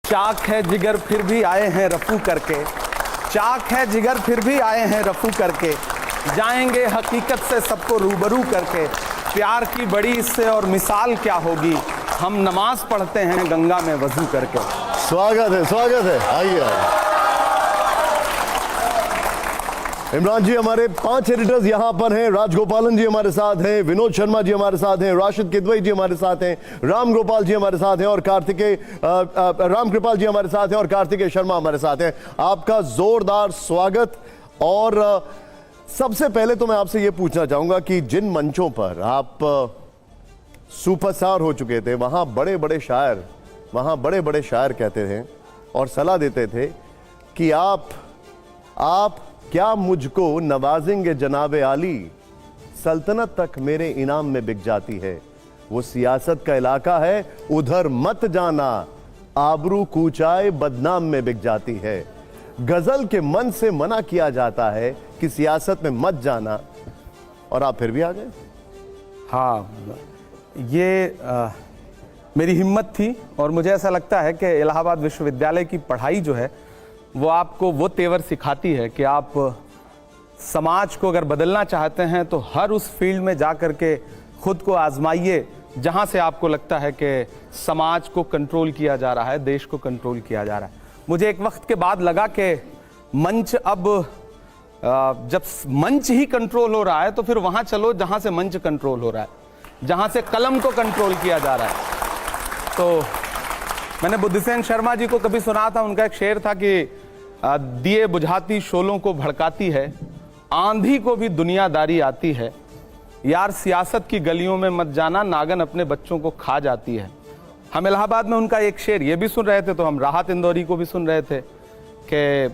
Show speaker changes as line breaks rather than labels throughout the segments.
चाक है जिगर फिर भी आए हैं रफू करके, चाक है जिगर फिर भी आए हैं रफू करके, जाएंगे हकीकत से सबको रूबरू करके। प्यार की बड़ी इससे और मिसाल क्या होगी, हम नमाज पढ़ते हैं गंगा में वजू करके।
स्वागत है, आइए। इमरान जी हमारे 5 एडिटर्स यहाँ पर हैं। राजगोपालन जी हमारे साथ हैं, विनोद शर्मा जी हमारे साथ हैं, राशिद किदवई जी हमारे साथ हैं, राम गोपाल जी हमारे साथ हैं और राम कृपाल जी हमारे साथ हैं और कार्तिकेय शर्मा हमारे साथ हैं। आपका जोरदार स्वागत। और सबसे पहले तो मैं आपसे ये पूछना चाहूंगा कि जिन मंचों पर आप सुपरस्टार हो चुके थे, वहां बड़े बड़े शायर कहते थे और सलाह देते थे कि आप क्या मुझको नवाजेंगे जनाबे आली, सल्तनत तक मेरे इनाम में बिक जाती है। वो सियासत का इलाका है, उधर मत जाना, आबरू कूचाए बदनाम में बिक जाती है। गजल के मन से मना किया जाता है कि सियासत में मत जाना, और आप फिर भी आ गए।
हाँ, ये मेरी हिम्मत थी और मुझे ऐसा लगता है कि इलाहाबाद विश्वविद्यालय की पढ़ाई जो है वो आपको वो तेवर सिखाती है कि आप समाज को अगर बदलना चाहते हैं तो हर उस फील्ड में जा कर के खुद को आजमाइए जहां से आपको लगता है कि समाज को कंट्रोल किया जा रहा है, देश को कंट्रोल किया जा रहा है। मुझे एक वक्त के बाद लगा कि मंच अब जब मंच ही कंट्रोल हो रहा है तो फिर वहां चलो जहां से मंच कंट्रोल हो रहा है, जहां से कलम को कंट्रोल किया जा रहा है। तो मैंने बुद्धिसेन शर्मा जी को कभी सुना था, उनका एक शेर था कि दिए बुझाती शोलों को भड़काती है, आंधी को भी दुनियादारी आती है, यार सियासत की गलियों में मत जाना, नागन अपने बच्चों को खा जाती है। हम इलाहाबाद में उनका एक शेर ये भी सुन रहे थे तो हम राहत इंदौरी को भी सुन रहे थे कि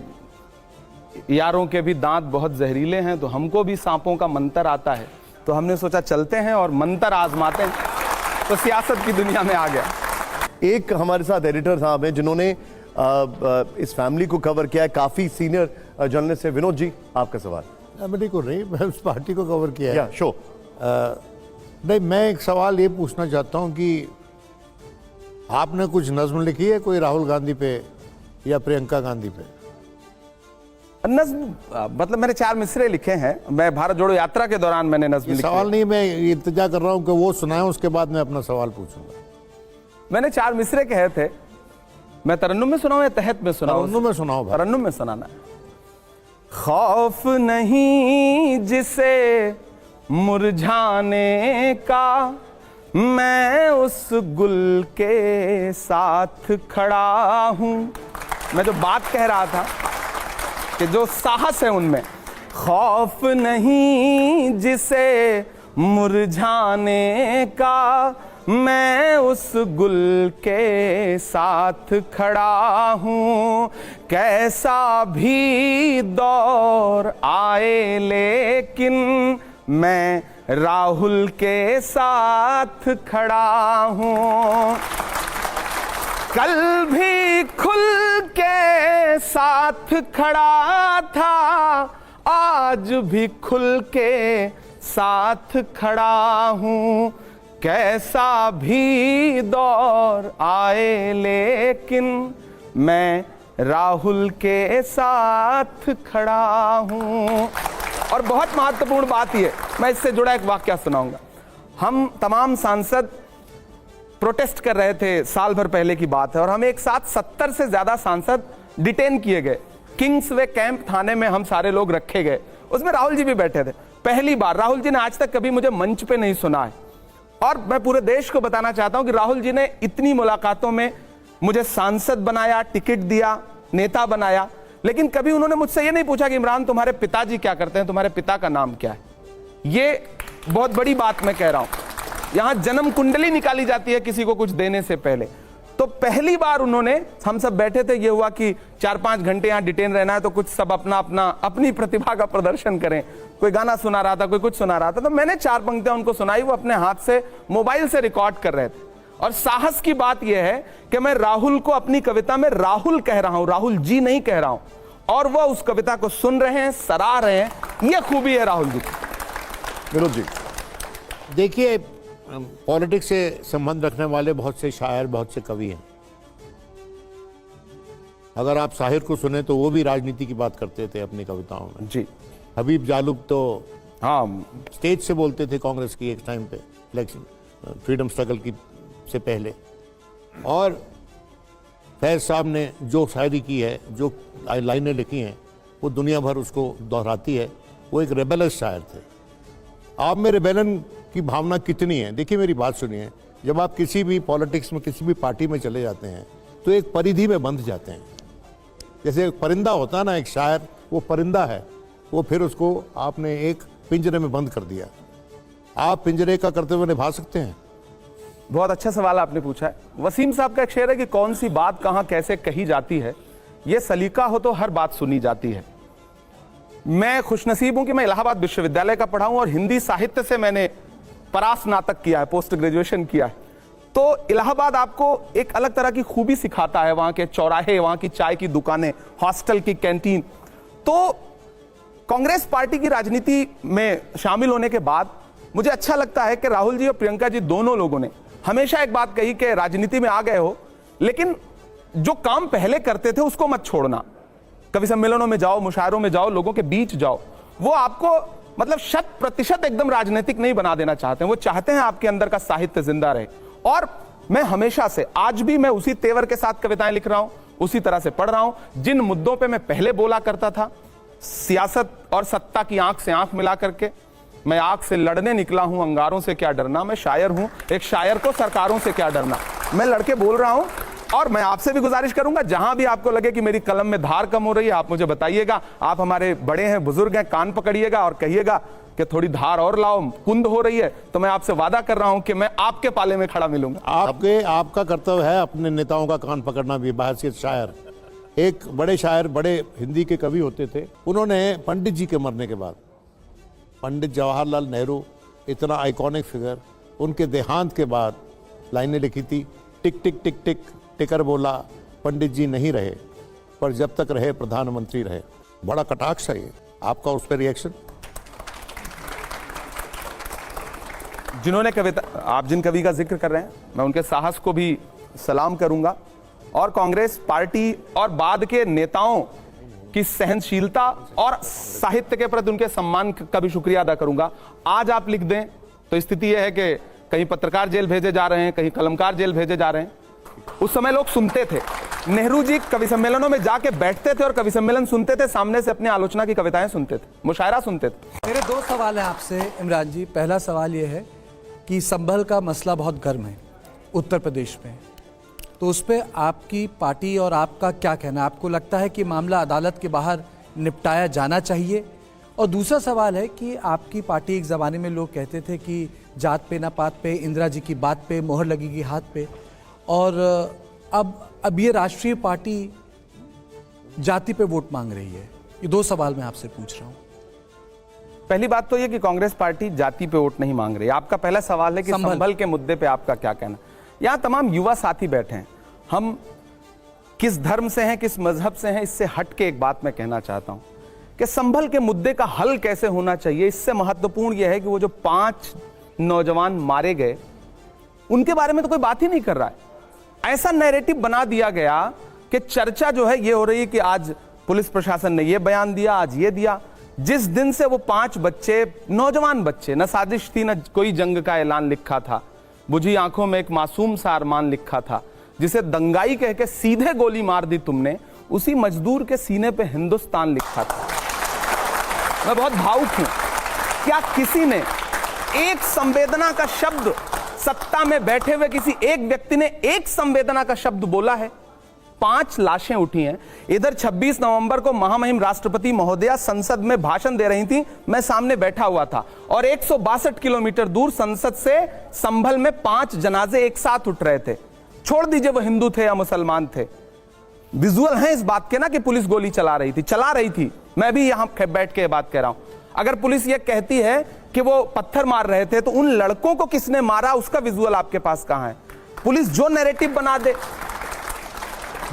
यारों के भी दांत बहुत जहरीले हैं, तो हमको भी सांपों का मंतर आता है। तो हमने सोचा चलते हैं और मंतर आजमाते हैं, तो सियासत की दुनिया में आ गया।
एक हमारे साथ एडिटर साहब हैं जिन्होंने इस फैमिली को कवर किया है, काफी सीनियर जर्नलिस्ट है। विनोद जी, आपका सवाल।
मेरे को नहीं, मैं उस पार्टी को कवर किया है।
शो
नहीं, मैं एक सवाल ये पूछना चाहता हूँ कि आपने कुछ नज्म लिखी है कोई राहुल गांधी पे या प्रियंका गांधी पे?
नज्म मतलब मैंने 4 मिसरे लिखे हैं, मैं भारत जोड़ो यात्रा के दौरान मैंने नज्म लिखी।
सवाल नहीं, मैं इंतजार कर रहा हूँ कि वो सुनाए, उसके बाद मैं अपना सवाल पूछूंगा।
मैंने 4 मिसरे कहे थे। मैं तरन्नुम में सुनाऊं या तहत में सुनाऊं?
तरन्नुम में सुनाओ।
तरन्नुम में सुनाना। खौफ नहीं जिसे मुरझाने का, मैं उस गुल के साथ खड़ा हूं। मैं जो बात कह रहा था कि जो साहस है उनमें, खौफ नहीं जिसे मुरझाने का, मैं उस गुल के साथ खड़ा हूँ। कैसा भी दौर आए लेकिन मैं राहुल के साथ खड़ा हूँ। कल भी खुल के साथ खड़ा था, आज भी खुल के साथ खड़ा हूँ। कैसा भी दौर आए लेकिन मैं राहुल के साथ खड़ा हूं। और बहुत महत्वपूर्ण बात यह, मैं इससे जुड़ा एक वाकया सुनाऊंगा। हम तमाम सांसद प्रोटेस्ट कर रहे थे, साल भर पहले की बात है, और हम एक साथ 70 से ज्यादा सांसद डिटेन किए गए। किंग्सवे कैंप थाने में हम सारे लोग रखे गए, उसमें राहुल जी भी बैठे थे। पहली बार राहुल जी ने आज तक कभी मुझे मंच पे नहीं सुना है, और मैं पूरे देश को बताना चाहता हूं कि राहुल जी ने इतनी मुलाकातों में मुझे सांसद बनाया, टिकट दिया, नेता बनाया, लेकिन कभी उन्होंने मुझसे ये नहीं पूछा कि इमरान तुम्हारे पिताजी क्या करते हैं, तुम्हारे पिता का नाम क्या है। ये बहुत बड़ी बात मैं कह रहा हूं। यहां जन्म कुंडली निकाली जाती है किसी को कुछ देने से पहले। तो पहली बार उन्होंने, हम सब बैठे थे, ये हुआ कि 4-5 घंटे यहां डिटेन रहना है तो कुछ सब अपनी प्रतिभा का प्रदर्शन करें। कोई गाना सुना रहा था, कोई कुछ सुना रहा था, तो मैंने 4 पंक्तियां उनको सुनाई। वो अपने हाथ से मोबाइल से रिकॉर्ड कर रहे थे। और साहस की बात यह है कि मैं राहुल को अपनी कविता में राहुल कह रहा हूं, राहुल जी नहीं कह रहा हूं, और वो उस कविता को सुन रहे हैं, सराह रहे हैं। यह खूबी है राहुल जी की।
विनोद जी,
देखिए, पॉलिटिक्स से संबंध रखने वाले बहुत से शायर, बहुत से कवि हैं। अगर आप साहिर को सुने तो वो भी राजनीति की बात करते थे अपनी कविताओं में।
जी
हबीब जालुब तो
हाँ,
स्टेज से बोलते थे कांग्रेस की एक टाइम पे इलेक्शन फ्रीडम स्ट्रगल की से पहले। और फैज साहब ने जो शायरी की है, जो लाइनें लिखी हैं, वो दुनिया भर उसको दोहराती है। वो एक रेबेलस शायर थे। आप में रेबेलन की भावना कितनी है? देखिए मेरी बात सुनिए, जब आप किसी भी पॉलिटिक्स में किसी भी पार्टी में चले जाते हैं तो एक परिधि में बंध जाते हैं। जैसे एक परिंदा होता है ना, एक शायर, वो परिंदा है, वो फिर उसको आपने एक पिंजरे में बंद कर दिया। आप पिंजरे का कर्तव्य निभा सकते हैं?
बहुत अच्छा सवाल आपने पूछा है। वसीम साहब का एक शेर है कि कौन सी बात कहां कैसे कही जाती है, यह सलीका हो तो हर बात सुनी जाती है। मैं खुशनसीब हूं कि मैं इलाहाबाद विश्वविद्यालय का पढ़ा हूं और हिंदी साहित्य से मैंने परास्नातक किया है, पोस्ट ग्रेजुएशन किया है। तो इलाहाबाद आपको एक अलग तरह की खूबी सिखाता है, वहां के चौराहे, वहां की चाय की दुकानें, हॉस्टल की कैंटीन। तो कांग्रेस पार्टी की राजनीति में शामिल होने के बाद मुझे अच्छा लगता है कि राहुल जी और प्रियंका जी दोनों लोगों ने हमेशा एक बात कही कि राजनीति में आ गए हो, लेकिन जो काम पहले करते थे उसको मत छोड़ना। कवि सम्मेलनों में जाओ, मुशायरों में जाओ, लोगों के बीच जाओ। वो आपको मतलब 100% एकदम राजनीतिक नहीं बना देना चाहते हैं। वो चाहते हैं आपके अंदर का साहित्य जिंदा रहे। और मैं हमेशा से, आज भी मैं उसी तेवर के साथ कविताएं लिख रहा हूं, उसी तरह से पढ़ रहा हूं। जिन मुद्दों पे मैं पहले बोला करता था, सियासत और सत्ता की आंख से आंख मिला करके, मैं आग से लड़ने निकला हूं, अंगारों से क्या डरना। मैं शायर हूं, एक शायर को सरकारों से क्या डरना। मैं लड़के बोल रहा हूं। और मैं आपसे भी गुजारिश करूंगा, जहां भी आपको लगे कि मेरी कलम में धार कम हो रही है, आप मुझे बताइएगा। आप हमारे बड़े हैं, बुजुर्ग हैं, कान पकड़िएगा और कहिएगा कि थोड़ी धार और लाओ, कुंद हो रही है। तो मैं आपसे वादा कर रहा हूं कि मैं आपके पाले में खड़ा मिलूंगा।
आपका कर्तव्य है अपने नेताओं का कान पकड़ना भी, बहैसियत शायर। एक बड़े शायर, बड़े हिंदी के कवि होते थे, उन्होंने पंडित जी के मरने के बाद, पंडित जवाहरलाल नेहरू, इतना आइकॉनिक फिगर, उनके देहांत के बाद लाइनें लिखी थी। टिक टिक टिक टिक टिकर बोला, पंडित जी नहीं रहे, पर जब तक रहे प्रधानमंत्री रहे। बड़ा कटाक्ष है ये। आपका उस पर रिएक्शन?
जिन्होंने कविता, आप जिन कवि का जिक्र कर रहे हैं, मैं उनके साहस को भी सलाम करूंगा और कांग्रेस पार्टी और बाद के नेताओं की सहनशीलता और साहित्य के प्रति उनके सम्मान का भी शुक्रिया अदा करूंगा। आज आप लिख दें तो स्थिति यह है कि कहीं पत्रकार जेल भेजे जा रहे हैं, कहीं कलमकार जेल भेजे जा रहे हैं। उस समय लोग सुनते थे। नेहरू जी कवि सम्मेलनों में जाके बैठते थे और कवि सम्मेलन सुनते थे, सामने से अपनी आलोचना की कविताएं सुनते थे, मुशायरा सुनते थे।
मेरे दो सवाल हैं आपसे इमरान जी। पहला सवाल यह है कि संभल का मसला बहुत गर्म है उत्तर प्रदेश में, तो उस पर आपकी पार्टी और आपका क्या कहना है? आपको लगता है कि मामला अदालत के बाहर निपटाया जाना चाहिए? और दूसरा सवाल है कि आपकी पार्टी, एक ज़माने में लोग कहते थे कि जात पे ना पात पे, इंदिरा जी की बात पे मोहर लगेगी हाथ पे, और अब ये राष्ट्रीय पार्टी जाति पे वोट मांग रही है। ये दो सवाल मैं आपसे पूछ रहा हूँ।
पहली बात तो ये कि कांग्रेस पार्टी जाति पे वोट नहीं मांग रही। आपका पहला सवाल है कि संभल के मुद्दे पे आपका क्या कहना। यहाँ तमाम युवा साथी बैठे हैं, हम किस धर्म से हैं, किस मजहब से हैं, इससे हट के एक बात मैं कहना चाहता हूं कि संभल के मुद्दे का हल कैसे होना चाहिए। इससे महत्वपूर्ण यह है कि वो जो 5 नौजवान मारे गए, उनके बारे में तो कोई बात ही नहीं कर रहा है। ऐसा नैरेटिव बना दिया गया कि चर्चा जो है ये हो रही है कि आज पुलिस प्रशासन ने ये बयान दिया, आज ये दिया। जिस दिन से वो 5 बच्चे, नौजवान बच्चे, न साजिश थी न कोई जंग का ऐलान लिखा था, बुझी आंखों में एक मासूम सा अरमान लिखा था, जिसे दंगाई कह के सीधे गोली मार दी तुमने, उसी मजदूर के सीने पे हिंदुस्तान लिखा था। मैं बहुत भावुक हूं। क्या किसी ने एक संवेदना का शब्द, सत्ता में बैठे हुए किसी एक व्यक्ति ने एक संवेदना का शब्द बोला है? 5 लाशें उठी हैं। इधर 26 नवंबर को महामहिम राष्ट्रपति महोदया संसद में भाषण दे रही थी, मैं सामने बैठा हुआ था, और 162 किलोमीटर दूर संसद से संभल में 5 जनाजे एक साथ उठ रहे थे। छोड़ दीजिए वो हिंदू थे या मुसलमान थे, विजुअल है इस बात के ना कि पुलिस गोली चला रही थी। मैं भी यहां बैठ के बात कह रहा हूं। अगर पुलिस ये कहती है कि वो पत्थर मार रहे थे, तो उन लड़कों को किसने मारा उसका विजुअल आपके पास कहां है? पुलिस जो नैरेटिव बना दे।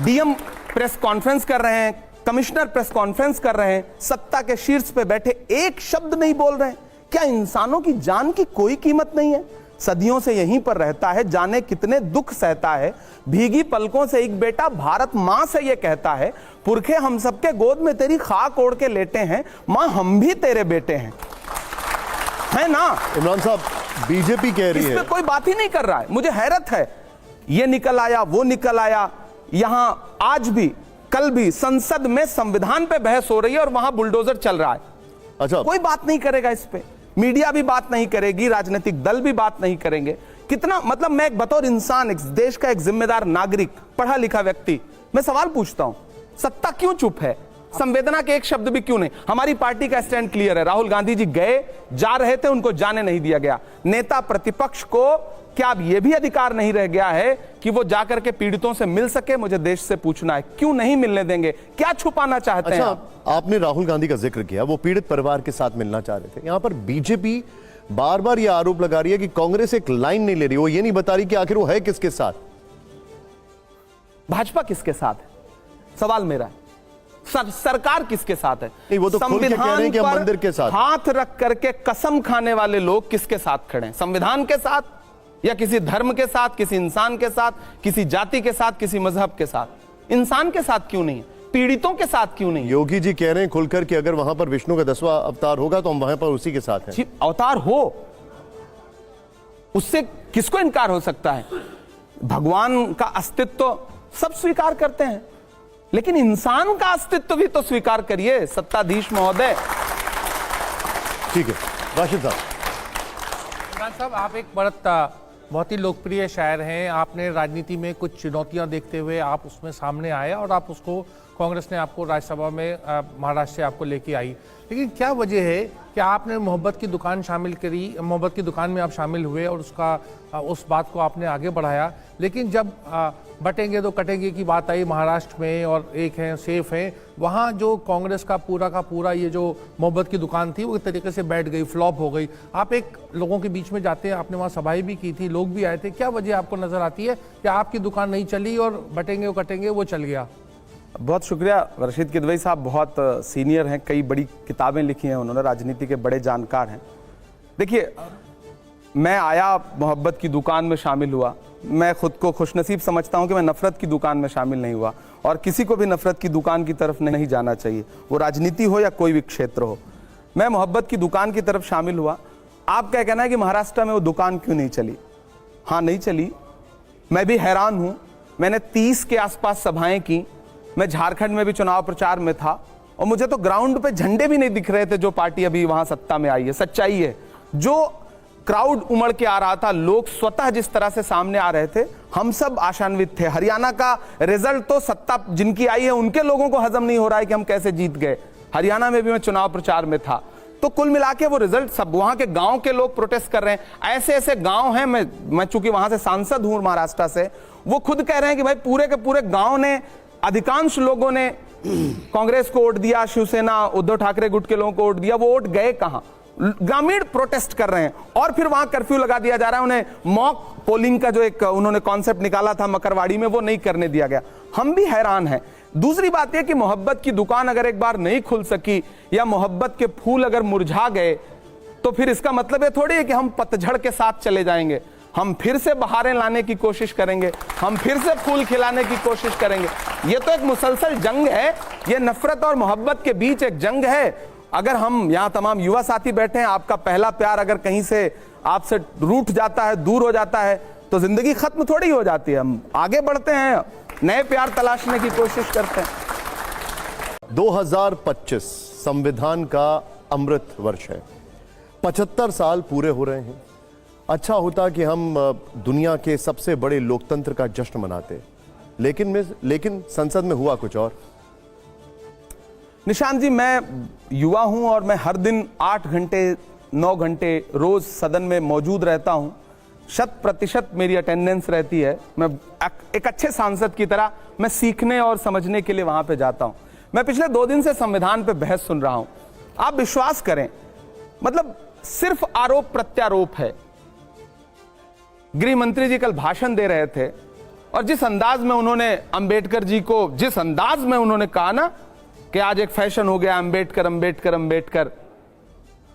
डीएम प्रेस कॉन्फ्रेंस कर रहे हैं, कमिश्नर प्रेस कॉन्फ्रेंस कर रहे हैं, सत्ता के शीर्ष पे बैठे एक शब्द नहीं बोल रहे हैं। क्या इंसानों की जान की कोई कीमत नहीं है? सदियों से यहीं पर रहता है, जाने कितने दुख सहता है। भीगी पलकों से एक बेटा भारत मां से ये कहता है, पुरखे हम सबके गोद में तेरी खाक ओढ़ के लेटे हैं, मां हम भी तेरे बेटे हैं। है ना?
इमरान साहब, बीजेपी कह रही
इस
है,
पे कोई बात ही नहीं कर रहा है। मुझे हैरत है, ये निकल आया, वो निकल आया। यहां आज भी, कल भी संसद में संविधान पे बहस हो रही है और वहां बुलडोजर चल रहा है।
अच्छा,
कोई बात नहीं करेगा इस पे, मीडिया भी बात नहीं करेगी, राजनीतिक दल भी बात नहीं करेंगे। कितना, मतलब मैं एक बतौर इंसान, एक देश का एक जिम्मेदार नागरिक, पढ़ा लिखा व्यक्ति, मैं सवाल पूछता हूं, सत्ता क्यों चुप है? संवेदना के एक शब्द भी क्यों नहीं? हमारी पार्टी का स्टैंड क्लियर है। राहुल गांधी जी गए, जा रहे थे, उनको जाने नहीं दिया गया। नेता प्रतिपक्ष को क्या अब यह भी अधिकार नहीं रह गया है कि वो जाकर के पीड़ितों से मिल सके? मुझे देश से पूछना है, क्यों नहीं मिलने देंगे? क्या छुपाना चाहते हैं?
आपने राहुल गांधी का जिक्र किया, वो पीड़ित परिवार के साथ मिलना चाह रहे थे। यहां पर बीजेपी बार बार यह आरोप लगा रही है कि कांग्रेस एक लाइन नहीं ले रही, वो ये नहीं बता रही कि आखिर वो है किसके साथ।
भाजपा किसके साथ है, सवाल मेरा है। सरकार किसके साथ है?
नहीं, वो तो खुल के कह रहे हैं कि हम मंदिर के साथ।
हाथ रख करके कसम खाने वाले लोग किसके साथ खड़े हैं? संविधान के साथ, या किसी धर्म के साथ, किसी इंसान के साथ, किसी जाति के साथ, किसी मजहब के साथ? इंसान के साथ क्यों नहीं? पीड़ितों के साथ क्यों नहीं?
योगी जी कह रहे हैं खुलकर कि अगर वहां पर विष्णु का 10वां अवतार होगा तो हम वहां पर उसी के साथ हैं।
अवतार हो, उससे किसको इनकार हो सकता है? भगवान का अस्तित्व सब स्वीकार करते हैं, लेकिन इंसान का अस्तित्व भी तो स्वीकार करिए सत्ताधीश महोदय।
ठीक है, राशिद साहब।
इमरान साहब, आप एक बहुत ही लोकप्रिय शायर हैं। आपने राजनीति में कुछ चुनौतियां देखते हुए आप उसमें सामने आए और आप उसको, कांग्रेस ने आपको राज्यसभा में महाराष्ट्र से आपको लेके आई। लेकिन क्या वजह है कि आपने मोहब्बत की दुकान शामिल करी, मोहब्बत की दुकान में आप शामिल हुए और उस बात को आपने आगे बढ़ाया, लेकिन जब बटेंगे तो कटेंगे की बात आई महाराष्ट्र में और एक है सेफ है, वहाँ जो कांग्रेस का पूरा ये जो मोहब्बत की दुकान थी वो एक तरीके से बैठ गई, फ्लॉप हो गई। आप एक लोगों के बीच में जाते हैं, आपने वहाँ सभाएं भी की थी, लोग भी आए थे, क्या वजह आपको नजर आती है कि आपकी दुकान नहीं चली और बटेंगे वो कटेंगे वो चल गया?
बहुत शुक्रिया। रशीद किदवई साहब बहुत सीनियर हैं, कई बड़ी किताबें लिखी हैं उन्होंने, राजनीति के बड़े जानकार हैं। देखिए, मैं आया, मोहब्बत की दुकान में शामिल हुआ। मैं खुद को खुशनसीब समझता हूं कि मैं नफरत की दुकान में शामिल नहीं हुआ, और किसी को भी नफरत की दुकान की तरफ नहीं जाना चाहिए, वो राजनीति हो या कोई भी क्षेत्र हो। मैं मोहब्बत की दुकान की तरफ शामिल हुआ। आप क्या कहना है कि महाराष्ट्र में वो दुकान क्यों नहीं चली? हाँ, नहीं चली। मैं भी हैरान हूं। मैंने 30 के आसपास सभाएं की। मैं झारखंड में भी चुनाव प्रचार में था और मुझे तो ग्राउंड पे झंडे भी नहीं दिख रहे थे जो पार्टी अभी वहां सत्ता में आई है। सच्चाई है, जो क्राउड उमड़ के आ रहा था, लोग स्वतः जिस तरह से सामने आ रहे थे, हम सब आशान्वित थे। हरियाणा का रिजल्ट तो सत्ता जिनकी आई है उनके लोगों को हजम नहीं हो रहा है कि हम कैसे जीत गए। हरियाणा में भी मैं चुनाव प्रचार में था, तो कुल मिला के वो रिजल्ट सब वहां के गांव के लोग प्रोटेस्ट कर रहे हैं। ऐसे ऐसे गांव हैं, मैं चूंकि वहां से सांसद हूं महाराष्ट्र से, वो खुद कह रहे हैं कि भाई पूरे के पूरे गांव ने, अधिकांश लोगों ने कांग्रेस को वोट दिया, शिवसेना उद्धव ठाकरे गुट के लोगों को वोट दिया। वो वोट गए कहां? ग्रामीण प्रोटेस्ट कर रहे हैं और फिर वहां कर्फ्यू लगा दिया जा रहा है उन्हें। मॉक पोलिंग का जो एक उन्होंने कॉन्सेप्ट निकाला था मकरवाड़ी में, वो नहीं करने दिया गया। हम भी हैरान हैं। दूसरी बात यह कि मोहब्बत की दुकान अगर एक बार नहीं खुल सकी या मोहब्बत के फूल अगर मुरझा गए, तो फिर इसका मतलब ये थोड़ी है कि हम पतझड़ के साथ चले जाएंगे। हम फिर से बहारें लाने की कोशिश करेंगे, हम फिर से फूल खिलाने की कोशिश करेंगे। ये तो एक मुसलसल जंग है, ये नफरत और मोहब्बत के बीच एक जंग है। अगर हम यहाँ तमाम युवा साथी बैठे हैं, आपका पहला प्यार अगर कहीं से आपसे रूठ जाता है, दूर हो जाता है, तो जिंदगी खत्म थोड़ी हो जाती है। हम आगे बढ़ते हैं, नए प्यार तलाशने की कोशिश करते हैं।
2025 संविधान का अमृत वर्ष है। 75 साल पूरे हो रहे हैं। अच्छा होता कि हम दुनिया के सबसे बड़े लोकतंत्र का जश्न मनाते, लेकिन संसद में हुआ कुछ और।
निशांत जी, मैं युवा हूं और मैं हर दिन 8 घंटे 9 घंटे रोज सदन में मौजूद रहता हूं। 100% मेरी अटेंडेंस रहती है। मैं एक अच्छे सांसद की तरह मैं सीखने और समझने के लिए वहां पे जाता हूं। मैं पिछले 2 दिन से संविधान पे बहस सुन रहा हूं। आप विश्वास करें, मतलब सिर्फ आरोप प्रत्यारोप है। गृह मंत्री जी कल भाषण दे रहे थे और जिस अंदाज में उन्होंने अंबेडकर जी को, जिस अंदाज में उन्होंने कहा ना कि आज एक फैशन हो गया अंबेडकर अंबेडकर अंबेडकर,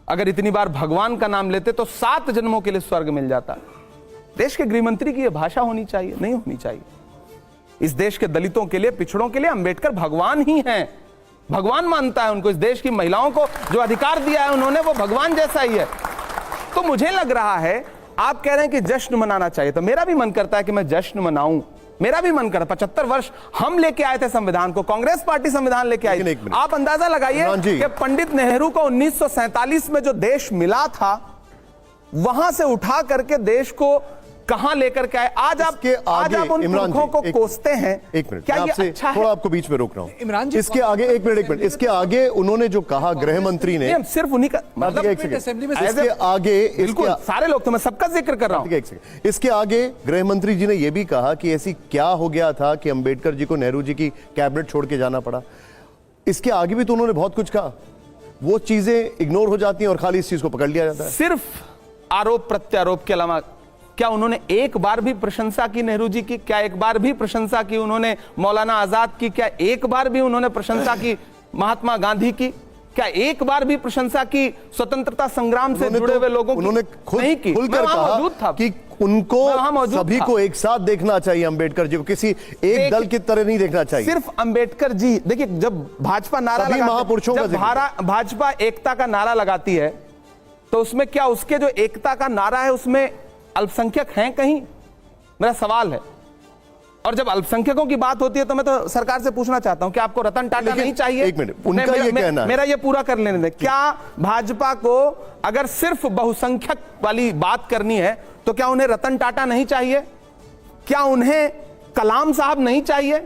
अगर इतनी बार भगवान का नाम लेते तो 7 जन्मों के लिए स्वर्ग मिल जाता। देश के गृहमंत्री की यह भाषा होनी चाहिए? नहीं होनी चाहिए। इस देश के दलितों के लिए, पिछड़ों के लिए अंबेडकर भगवान ही हैं। भगवान मानता है उनको। इस देश की महिलाओं को जो अधिकार दिया है उन्होंने, वो भगवान जैसा ही है। तो मुझे लग रहा है, आप कह रहे हैं कि जश्न मनाना चाहिए, तो मेरा भी मन करता है कि मैं जश्न मनाऊं। मेरा भी मन करता। 75 वर्ष हम लेके आए थे संविधान को, कांग्रेस पार्टी संविधान लेके आई थी। आप अंदाजा लगाइए कि पंडित नेहरू को 1947 में जो देश मिला था, वहां से उठा करके देश को कहां लेकर के आए। आज आप उन पुरखों को कोसते हैं।
एक मिनट,
क्या ये अच्छा है?
थोड़ा आपको बीच में रोक रहा हूं।
इमरान जी,
इसके आगे एक मिनट, इसके आगे उन्होंने जो कहा गृह मंत्री ने,
सिर्फ उन्हीं का मतलब,
असेंबली में
इसके आगे
बिल्कुल सारे लोग, तो मैं सबका जिक्र कर रहा हूं।
इसके आगे गृह मंत्री जी ने यह भी कहा कि ऐसी क्या हो गया था कि अंबेडकर जी को नेहरू जी की कैबिनेट छोड़ के जाना पड़ा। इसके आगे भी तो उन्होंने बहुत कुछ कहा। वो चीजें इग्नोर हो जाती हैं और खाली इस चीज को पकड़ लिया जाता है।
सिर्फ आरोप प्रत्यारोप के अलावा क्या उन्होंने एक बार भी प्रशंसा की नेहरू जी की? क्या एक बार भी प्रशंसा की उन्होंने मौलाना आजाद की? क्या एक बार भी उन्होंने प्रशंसा की महात्मा गांधी की? क्या एक बार भी प्रशंसा की स्वतंत्रता संग्राम से जुड़े हुए लोगों की?
उन्होंने खुलकर कहा कि उनको सभी को एक साथ देखना चाहिए, अंबेडकर जी को किसी एक दल की तरह नहीं देखना चाहिए।
सिर्फ अंबेडकर जी, देखिए, जब भाजपा नारा
महापुरुषों का
भाजपा एकता का नारा लगाती है, तो उसमें क्या उसके जो एकता का नारा है उसमें अल्पसंख्यक हैं कहीं? मेरा सवाल है। और जब अल्पसंख्यकों की बात होती है तो मैं तो सरकार से पूछना चाहता हूं कि आपको रतन टाटा नहीं चाहिए?
एक मिनट, उनका ये कहना है।
मेरा ये पूरा कर लेने दें। क्या भाजपा को अगर सिर्फ बहुसंख्यक वाली बात करनी है तो क्या उन्हें रतन टाटा नहीं चाहिए? क्या उन्हें कलाम साहब नहीं चाहिए?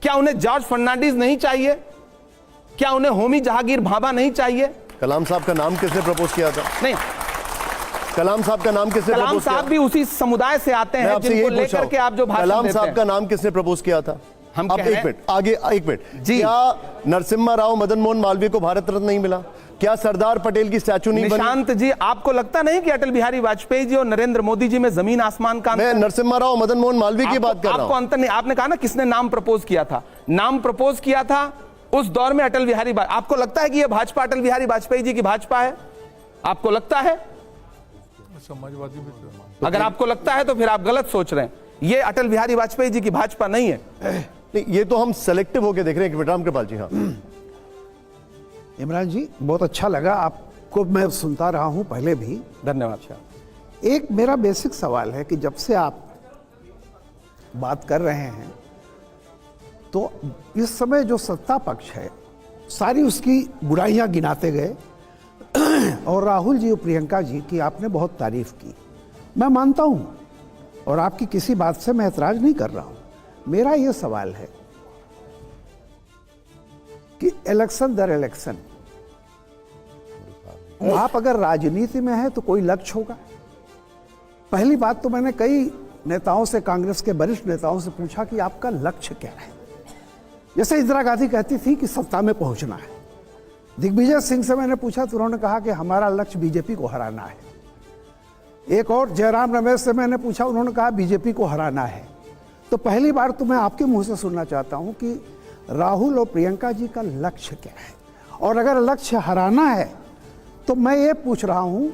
क्या उन्हें जॉर्ज फर्नांडिस नहीं चाहिए? क्या उन्हें होमी जहांगीर भाभा नहीं चाहिए?
कलाम साहब का नाम किसने प्रपोज किया था?
नहीं,
कलाम साहब का नाम किसने
कलाम
प्रपोज किया?
साहब भी उसी समुदाय से आते हैं जिनको लेकर के आप जो भाषण
कलाम
देते
साहब
हैं।
का नाम किसने प्रपोज किया था?
हम
अब
कह रहे
एक
हैं।
मिनट आगे, एक मिनट
जी।
क्या नरसिम्हा राव मदन मोहन मालवीय को भारत रत्न नहीं मिला? क्या सरदार पटेल की स्टैचू नहीं बनी?
निशांत जी, आपको लगता नहीं कि अटल बिहारी वाजपेयी जी और नरेंद्र मोदी जी में जमीन आसमान का
मैं नरसिम्हा राव मदन मोहन मालवीय की बात कर रहा
आपको
हूं।
अंतर नहीं। आपने कहा ना किसने नाम प्रपोज किया था? नाम प्रपोज किया था उस दौर में अटल बिहारी। आपको लगता है कि यह भाजपा अटल बिहारी वाजपेयी जी की भाजपा है? आपको लगता है?
समाजवादी में
तो
अगर आपको लगता है तो फिर आप गलत सोच रहे हैं। ये अटल बिहारी वाजपेयी जी की भाजपा नहीं है।
नहीं, ये तो हम सेलेक्टिव होके देख रहे हैं। राम कृपाल जी, हाँ।
इमरान जी, बहुत अच्छा लगा आपको, मैं सुनता रहा हूं पहले भी।
धन्यवाद।
एक मेरा बेसिक सवाल है कि जब से आप बात कर रहे हैं तो इस समय जो सत्ता पक्ष है सारी उसकी बुराइयां गिनाते गए और राहुल जी और प्रियंका जी की आपने बहुत तारीफ की। मैं मानता हूं और आपकी किसी बात से मैं ऐतराज नहीं कर रहा हूं। मेरा यह सवाल है कि इलेक्शन दर इलेक्शन आप अगर राजनीति में हैं तो कोई लक्ष्य होगा। पहली बात तो मैंने कई नेताओं से, कांग्रेस के वरिष्ठ नेताओं से पूछा कि आपका लक्ष्य क्या है। जैसे इंदिरा गांधी कहती थी कि सत्ता में पहुंचना है। दिग्विजय सिंह से मैंने पूछा तो उन्होंने कहा कि हमारा लक्ष्य बीजेपी को हराना है। एक और जयराम रमेश से मैंने पूछा, उन्होंने कहा बीजेपी को हराना है। तो पहली बार तो मैं आपके मुंह से सुनना चाहता हूं कि राहुल और प्रियंका जी का लक्ष्य क्या है, और अगर लक्ष्य हराना है तो मैं ये पूछ रहा हूं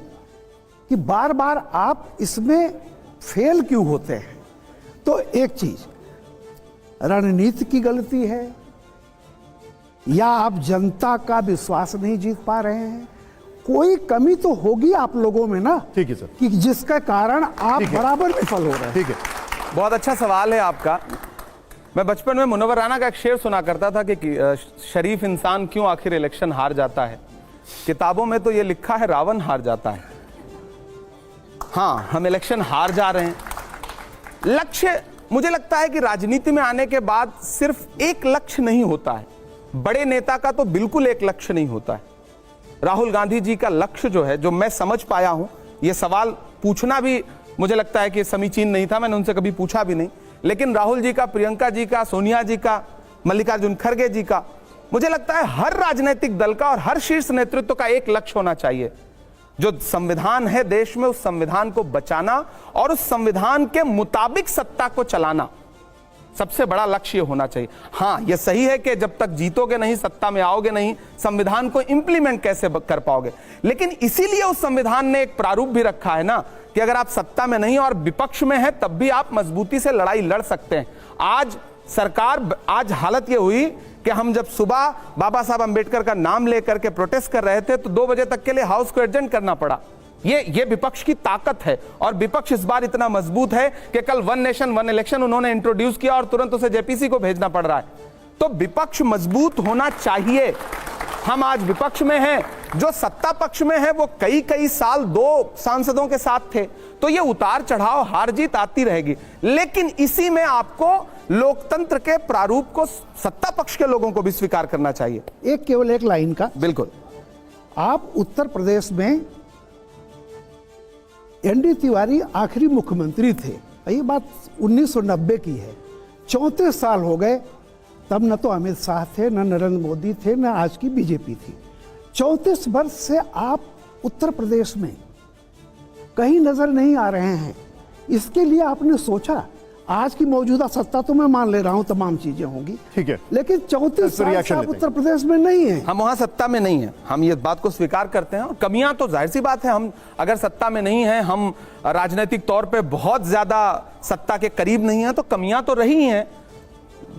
कि बार बार आप इसमें फेल क्यों होते हैं। तो एक चीज रणनीति की गलती है या आप जनता का विश्वास नहीं जीत पा रहे हैं? कोई कमी तो होगी आप लोगों में ना।
ठीक है सर,
कि जिसका कारण आप बराबर विफल हो रहे हैं।
ठीक है।
बहुत अच्छा सवाल है आपका। मैं बचपन में मुनव्वर राना का एक शेर सुना करता था कि शरीफ इंसान क्यों आखिर इलेक्शन हार जाता है। किताबों में तो ये लिखा है रावण हार जाता है। हाँ, हम इलेक्शन हार जा रहे हैं। लक्ष्य, मुझे लगता है कि राजनीति में आने के बाद सिर्फ एक लक्ष्य नहीं होता है। बड़े नेता का तो बिल्कुल एक लक्ष्य नहीं होता है। राहुल गांधी जी का लक्ष्य जो है, जो मैं समझ पाया हूं, यह सवाल पूछना भी मुझे लगता है कि समीचीन नहीं था, मैंने उनसे कभी पूछा भी नहीं, लेकिन राहुल जी का, प्रियंका जी का, सोनिया जी का, मल्लिकार्जुन खड़गे जी का, मुझे लगता है हर राजनीतिक दल का और हर शीर्ष नेतृत्व का एक लक्ष्य होना चाहिए। जो संविधान है देश में, उस संविधान को बचाना और उस संविधान के मुताबिक सत्ता को चलाना। सबसे बड़ा लक्ष्य होना चाहिए। हाँ, यह सही है कि जब तक जीतोगे नहीं, सत्ता में आओगे नहीं, संविधान को इंप्लीमेंट कैसे कर पाओगे। लेकिन इसीलिए उस संविधान ने एक प्रारूप भी रखा है ना कि अगर आप सत्ता में नहीं और विपक्ष में है तब भी आप मजबूती से लड़ाई लड़ सकते हैं। आज हालत यह हुई कि हम जब सुबह बाबा साहब अंबेडकर का नाम लेकर के प्रोटेस्ट कर रहे थे तो 2 बजे तक के लिए हाउस को एडजर्न करना पड़ा। ये विपक्ष की ताकत है और विपक्ष इस बार इतना मजबूत है कि कल 1 नेशन 1 इलेक्शन उन्होंने इंट्रोड्यूस किया और तुरंत उसे जेपीसी को भेजना पड़ रहा है। तो विपक्ष मजबूत होना चाहिए। हम आज विपक्ष में हैं, जो सत्ता पक्ष में है वो कई साल 2 सांसदों के साथ थे, तो ये उतार चढ़ाव हार जीत आती रहेगी। लेकिन इसी में आपको लोकतंत्र के प्रारूप को सत्ता पक्ष के लोगों को भी स्वीकार करना चाहिए।
केवल एक लाइन का,
बिल्कुल,
आप उत्तर प्रदेश में एनडी तिवारी आखिरी मुख्यमंत्री थे, ये बात 1990 की है। 34 साल हो गए, तब न तो अमित शाह थे, न नरेंद्र मोदी थे, न आज की बीजेपी थी। 34 वर्ष से आप उत्तर प्रदेश में कहीं नजर नहीं आ रहे हैं। इसके लिए आपने सोचा, आज की मौजूदा सत्ता तो मैं मान ले रहा हूं तमाम चीजें होंगी,
ठीक है,
लेकिन 34 साल से आप उत्तर प्रदेश में नहीं है।
हम वहां सत्ता में नहीं है, हम ये बात को स्वीकार करते हैं। और कमियां तो जाहिर सी बात है, हम अगर सत्ता में नहीं है, हम राजनीतिक तौर पे बहुत ज्यादा सत्ता के करीब नहीं है, तो कमियां तो रही हैं,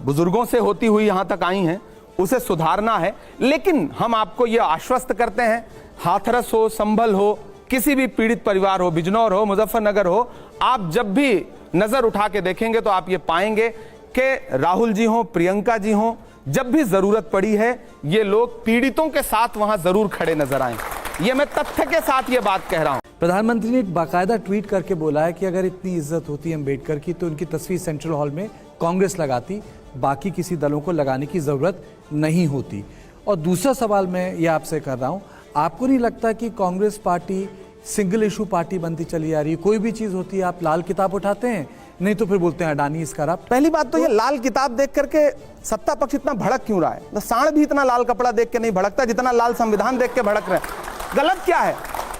बुजुर्गों से होती हुई यहां तक आई हैं, उसे सुधारना है। लेकिन हम आपको यह आश्वस्त करते हैं, हाथरस हो, संभल हो, किसी भी पीड़ित परिवार हो, बिजनौर हो, मुजफ्फरनगर हो, आप जब भी नजर उठा के देखेंगे तो आप ये पाएंगे कि राहुल जी हो, प्रियंका जी हो, जब भी जरूरत पड़ी है ये लोग पीड़ितों के साथ वहां जरूर खड़े नजर आए। ये मैं तथ्य के साथ ये बात कह रहा हूं।
प्रधानमंत्री ने एक बाकायदा ट्वीट करके बोला है कि अगर इतनी इज्जत होती है अम्बेडकर की तो उनकी तस्वीर सेंट्रल हॉल में कांग्रेस लगाती, बाकी किसी दलों को लगाने की जरूरत नहीं होती। और दूसरा सवाल मैं ये आपसे कर रहा हूं, आपको नहीं लगता कि Congress party single issue party बनती चली जा रही है? कोई भी चीज होती है आप लाल किताब उठाते हैं, नहीं तो फिर बोलते हैं अडानी इसका रहा।
पहली बात तो ये लाल किताब देख करके सत्ता पक्ष इतना भड़क क्यों रहा है? तो सांड भी इतना लाल कपड़ा देख के नहीं भड़कता जितना लाल संविधान देख के भड़क रहे हैं। गलत क्या है?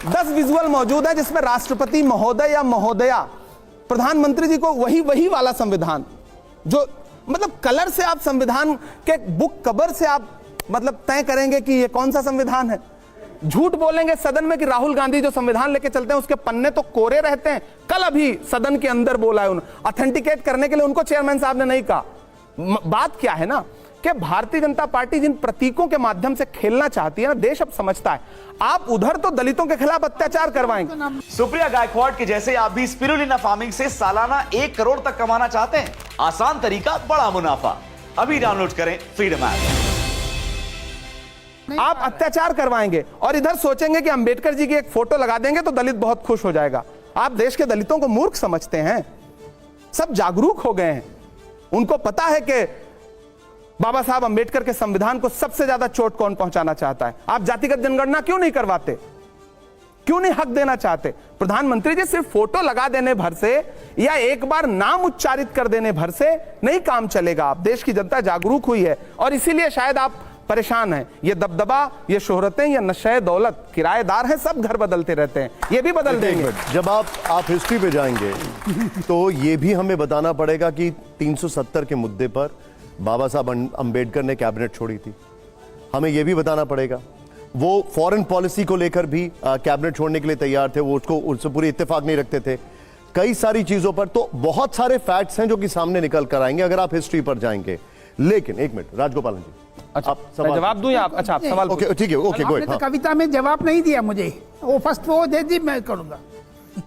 10 विजुअल मौजूद है जिसमें राष्ट्रपति महोदय या महोदया, प्रधानमंत्री जी को वही वाला संविधान, जो मतलब कलर से आप संविधान के बुक कवर से आप मतलब तय करेंगे कि ये कौन सा संविधान है। झूठ बोलेंगे सदन में कि राहुल गांधी जो संविधान लेके चलते हैं उसके पन्ने तो कोरे रहते हैं। कल अभी सदन के अंदर बोला है, ऑथेंटिकेट करने के लिए उनको चेयरमैन साहब ने नहीं कहा। बात क्या है ना कि भारतीय जनता पार्टी जिन प्रतीकों के माध्यम से खेलना चाहती है ना, देश अब समझता है। आप उधर तो दलितों के खिलाफ अत्याचार करवाएंगे।
सुप्रिया गायकवाड़ के जैसे आप भी स्पिरुलिना फार्मिंग से सालाना 1 करोड़ तक कमाना चाहते हैं? आसान तरीका, बड़ा मुनाफा। अभी डाउनलोड करें फ्रीडम ऐप।
आप अत्याचार करवाएंगे और इधर सोचेंगे कि अंबेडकर जी की एक फोटो लगा देंगे तो दलित बहुत खुश हो जाएगा। आप देश के दलितों को मूर्ख समझते हैं। सब जागरूक हो गए हैं, उनको पता है कि बाबा साहब अंबेडकर के संविधान को सबसे ज्यादा चोट कौन पहुंचाना चाहता है। आप जातिगत जनगणना क्यों नहीं करवाते? क्यों नहीं हक देना चाहते? प्रधानमंत्री जी सिर्फ फोटो लगा देने भर से या एक बार नाम उच्चारित कर देने भर से नहीं काम चलेगा। आप देश की जनता जागरूक हुई है और इसीलिए शायद आप परेशान हैं। ये दबदबा, ये शोहरतें, ये नशे दौलत, किराएदार हैं, सब घर बदलते रहते हैं, ये भी बदल देंगे।
जब आप हिस्ट्री पे जाएंगे तो ये भी हमें बताना पड़ेगा कि 370 के मुद्दे पर बाबा साहब अंबेडकर ने कैबिनेट छोड़ी थी। हमें यह भी बताना पड़ेगा वो फॉरेन पॉलिसी को लेकर भी कैबिनेट छोड़ने के लिए तैयार थे, वो उससे पूरी इत्तेफाक नहीं रखते थे। कई सारी चीजों पर तो बहुत सारे फैक्ट्स हैं जो कि सामने निकल कर आएंगे अगर आप हिस्ट्री पर जाएंगे। लेकिन एक मिनट, राजगोपालन जी,
अच्छा मैं जवाब दूं या आप? अच्छा आप सवाल
ओके, ठीक है, ओके, गो
आपने तो कविता में जवाब नहीं दिया मुझे, वो फर्स्ट वो दे दी, मैं करूंगा।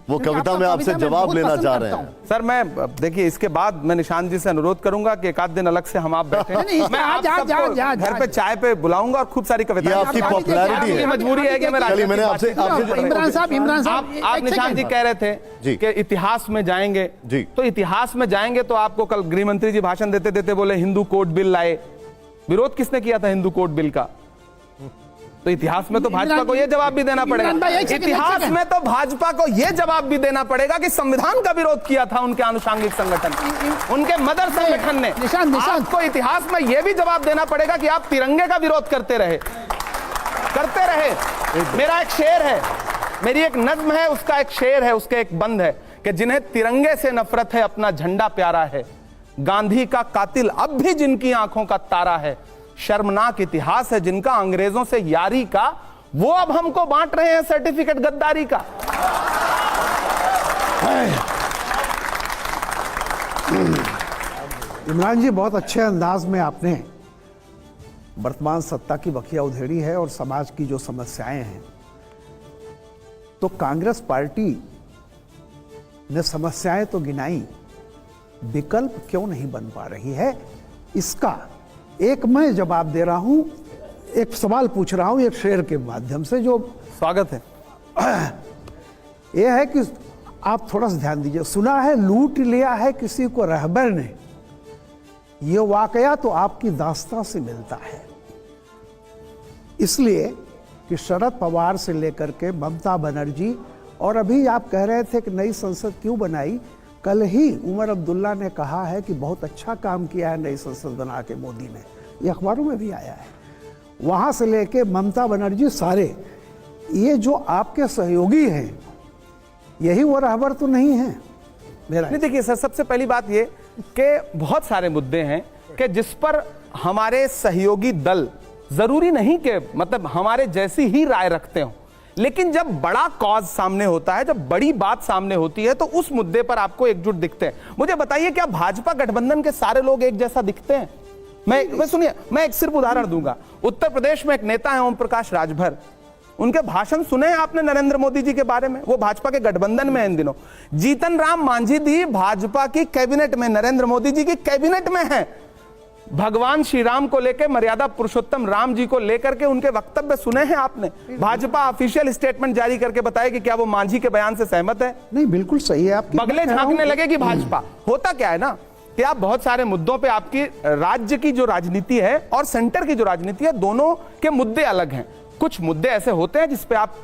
वो कविता में आपसे जवाब लेना चाह रहे हैं।
सर मैं देखिए इसके बाद मैं निशांत जी से अनुरोध करूंगा कि एक आध दिन अलग से हम आप बैठे हैं, मैं आप सबको घर पे चाय पे बुलाऊंगा और खूब सारी कविताएं।
आपकी पॉपुलैरिटी है,
मजबूरी है कि मैं
मैंने आपसे
इमरान साहब
आप निशांत जी कह रहे थे कि इतिहास में जाएंगे
जी,
तो इतिहास में जाएंगे तो आपको कल गृह मंत्री जी भाषण देते देते बोले हिंदू कोड बिल लाए। विरोध किसने किया था हिंदू कोड बिल का? तो इतिहास में तो भाजपा को यह जवाब भी देना पड़ेगा, इतिहास में तो भाजपा को यह जवाब भी देना पड़ेगा कि संविधान का विरोध किया था उनके आनुषंगिक संगठन, उनके मदर संगठन ने। आपको इतिहास में यह भी जवाब देना पड़ेगा कि आप तिरंगे का विरोध करते रहे। मेरा एक शेर है, मेरी एक नज्म है, उसका एक शेर है, उसके एक बंद है कि जिन्हें तिरंगे से नफरत है अपना झंडा प्यारा है, गांधी का कातिल अब भी जिनकी आंखों का तारा है, शर्मनाक इतिहास है जिनका अंग्रेजों से यारी का, वो अब हमको बांट रहे हैं सर्टिफिकेट गद्दारी का।
इमरान जी, बहुत अच्छे अंदाज में आपने वर्तमान सत्ता की बखिया उधेड़ी है और समाज की जो समस्याएं हैं। तो कांग्रेस पार्टी ने समस्याएं तो गिनाई, विकल्प क्यों नहीं बन पा रही है, इसका एक मैं जवाब दे रहा हूं, एक सवाल पूछ रहा हूं एक शेर के माध्यम से, जो
स्वागत है।
यह है कि आप थोड़ा सा ध्यान दीजिए। सुना है लूट लिया है किसी को रहबर ने, यह वाकया तो आपकी दास्तां से मिलता है। इसलिए कि शरद पवार से लेकर के ममता बनर्जी, और अभी आप कह रहे थे कि नई संसद क्यों बनाई, कल ही उमर अब्दुल्ला ने कहा है कि बहुत अच्छा काम किया है नई संसद बना के मोदी ने, ये अखबारों में भी आया है। वहां से लेके ममता बनर्जी सारे ये जो आपके सहयोगी हैं, यही वो रहबर तो नहीं है मेरा।
नहीं, देखिए सर, सबसे पहली बात ये कि बहुत सारे मुद्दे हैं कि जिस पर हमारे सहयोगी दल जरूरी नहीं कि मतलब हमारे जैसी ही राय रखते हो, लेकिन जब बड़ा कॉज सामने होता है, जब बड़ी बात सामने होती है, तो उस मुद्दे पर आपको एकजुट दिखते हैं। मुझे बताइए, क्या भाजपा गठबंधन के सारे लोग एक जैसा दिखते हैं? मैं सुनिए, मैं एक सिर्फ उदाहरण दूंगा। उत्तर प्रदेश में एक नेता है ओम प्रकाश राजभर, उनके भाषण सुने हैं आपने नरेंद्र मोदी जी के बारे में? वो भाजपा के गठबंधन में इन दिनों। जीतन राम मांझी दी भाजपा की कैबिनेट में, नरेंद्र मोदी जी की कैबिनेट में है। भगवान श्री राम को लेकर, मर्यादा पुरुषोत्तम राम जी को लेकर के उनके वक्तव्य सुने हैं आपने? भाजपा ऑफिशियल स्टेटमेंट जारी करके बताए कि क्या वो मांझी के बयान से सहमत है?
नहीं, बिल्कुल सही है। आपकी
बगले झांकने लगेगी भाजपा। होता क्या है ना कि आप बहुत सारे मुद्दों पे, आपकी राज्य की जो राजनीति है और सेंटर की जो राजनीति है, दोनों के मुद्दे अलग हैं। कुछ मुद्दे ऐसे होते हैं जिसपे आप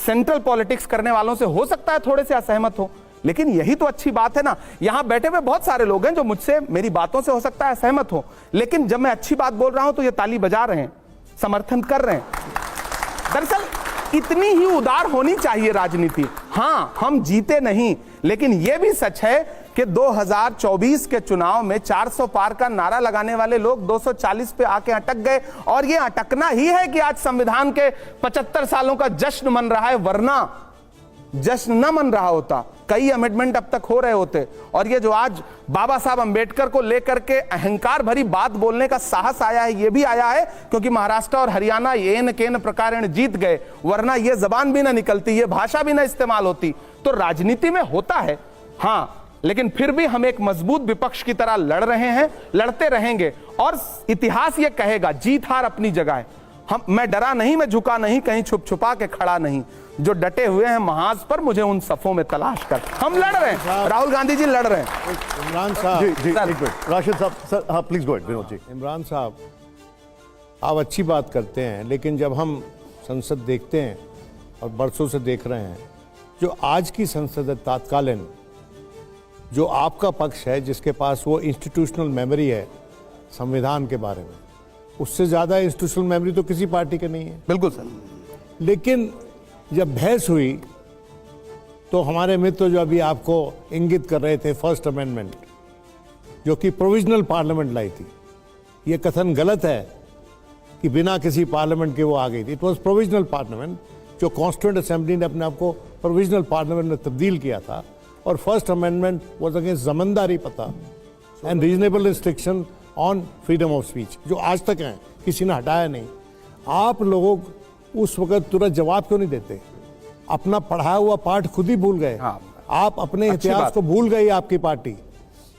सेंट्रल पॉलिटिक्स करने वालों से हो सकता है थोड़े से असहमत हो, लेकिन यही तो अच्छी बात है ना। यहां बैठे हुए बहुत सारे लोग हैं जो मुझसे, मेरी बातों से हो सकता है असहमत हो, लेकिन जब मैं अच्छी बात बोल रहा हूं तो ये ताली बजा रहे हैं, समर्थन कर रहे हैं। दरअसल इतनी ही उदार होनी चाहिए राजनीति। हां, हम जीते नहीं, लेकिन यह भी सच है कि 2024 के चुनाव में 400 पार का नारा लगाने वाले लोग 240 पे आके अटक गए, और यह अटकना ही है कि आज संविधान के 75 सालों का जश्न मन रहा है, वरना जश्न न मन रहा होता, कई अमेंडमेंट अब तक हो रहे होते। और ये जो आज बाबा साहब अंबेडकर को लेकर के अहंकार भरी बात बोलने का साहस आया है, ये भी आया है क्योंकि महाराष्ट्र और हरियाणा येन केन प्रकारेण जीत गए, वरना ये जबान भी ना निकलती, ये भाषा भी ना इस्तेमाल होती। तो राजनीति में होता है, हां, लेकिन फिर भी हम एक मजबूत विपक्ष की तरह लड़ रहे हैं, लड़ते रहेंगे, और इतिहास ये कहेगा जीत हार अपनी जगह है। मैं डरा नहीं, मैं झुका नहीं, कहीं छुप छुपा के खड़ा नहीं। जो डटे हुए हैं महाज पर, मुझे उन सफों में तलाश कर। हम लड़ रहे हैं, राहुल गांधी जी लड़ रहे हैं।
इमरान साहब,
जी एक मिनट, राशिद साहब सर, हाँ please go ahead. Vinod ji,
Imran साहब, आप अच्छी बात करते हैं, लेकिन जब हम संसद देखते हैं और बरसों से देख रहे हैं, जो आज की संसद है तात्कालीन, जो आपका पक्ष है जिसके पास वो इंस्टीट्यूशनल मेमोरी है संविधान के बारे में, उससे ज्यादा इंस्टीट्यूशनल मेमोरी तो किसी पार्टी के नहीं है।
बिल्कुल सर।
लेकिन जब बहस हुई तो हमारे मित्र जो अभी आपको इंगित कर रहे थे, फर्स्ट अमेंडमेंट जो कि प्रोविजनल पार्लियामेंट लाई थी, ये कथन गलत है कि बिना किसी पार्लियामेंट के वो आ गई थी। इट वॉज प्रोविजनल पार्लियामेंट, जो कॉन्स्टिट्यूएंट असेंबली ने अपने आप को प्रोविजनल पार्लियामेंट में तब्दील किया था। और फर्स्ट अमेंडमेंट वॉज अगेंस्ट जमींदारी पता and reasonable restriction on freedom of speech, जो आज तक हैं, किसी ने हटाया नहीं। आप लोग उस वक्त तुरंत जवाब क्यों नहीं देते? अपना पढ़ाया हुआ पाठ खुद ही भूल गए।
हाँ,
आप अपने इतिहास को भूल गई, आपकी पार्टी,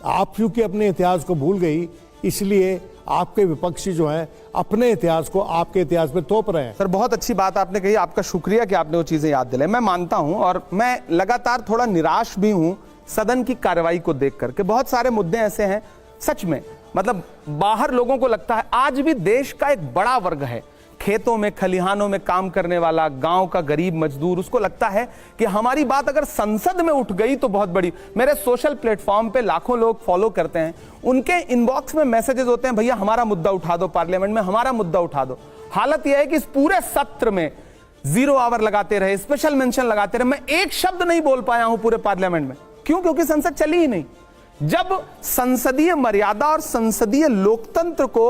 आप क्योंकि अपने इतिहास को भूल गई, इसलिए आपके विपक्षी जो हैं अपने इतिहास को आपके इतिहास में तोप रहे हैं।
सर, बहुत अच्छी बात आपने कही, आपका शुक्रिया कि आपने वो चीजें याद दिलाई। मैं मानता हूं, और मैं लगातार थोड़ा निराश भी हूं सदन की कार्रवाई को देख करके। बहुत सारे मुद्दे ऐसे हैं, सच में, मतलब बाहर लोगों को लगता है आज भी देश का एक बड़ा वर्ग है, खेतों में खलिहानों में काम करने वाला, गांव का गरीब मजदूर, उसको लगता है कि हमारी बात अगर संसद में उठ गई तो बहुत बड़ी। मेरे सोशल प्लेटफॉर्म पे लाखों लोग फॉलो करते हैं, उनके इनबॉक्स में मैसेजेस होते हैं, भैया हमारा मुद्दा उठा दो पार्लियामेंट में, हमारा मुद्दा उठा दो। हालत यह है कि इस पूरे सत्र में 0 आवर लगाते रहे, स्पेशल मेंशन लगाते रहे, मैं एक शब्द नहीं बोल पाया हूं पूरे पार्लियामेंट में। क्यों? क्योंकि संसद चली ही नहीं। जब संसदीय मर्यादा और संसदीय लोकतंत्र को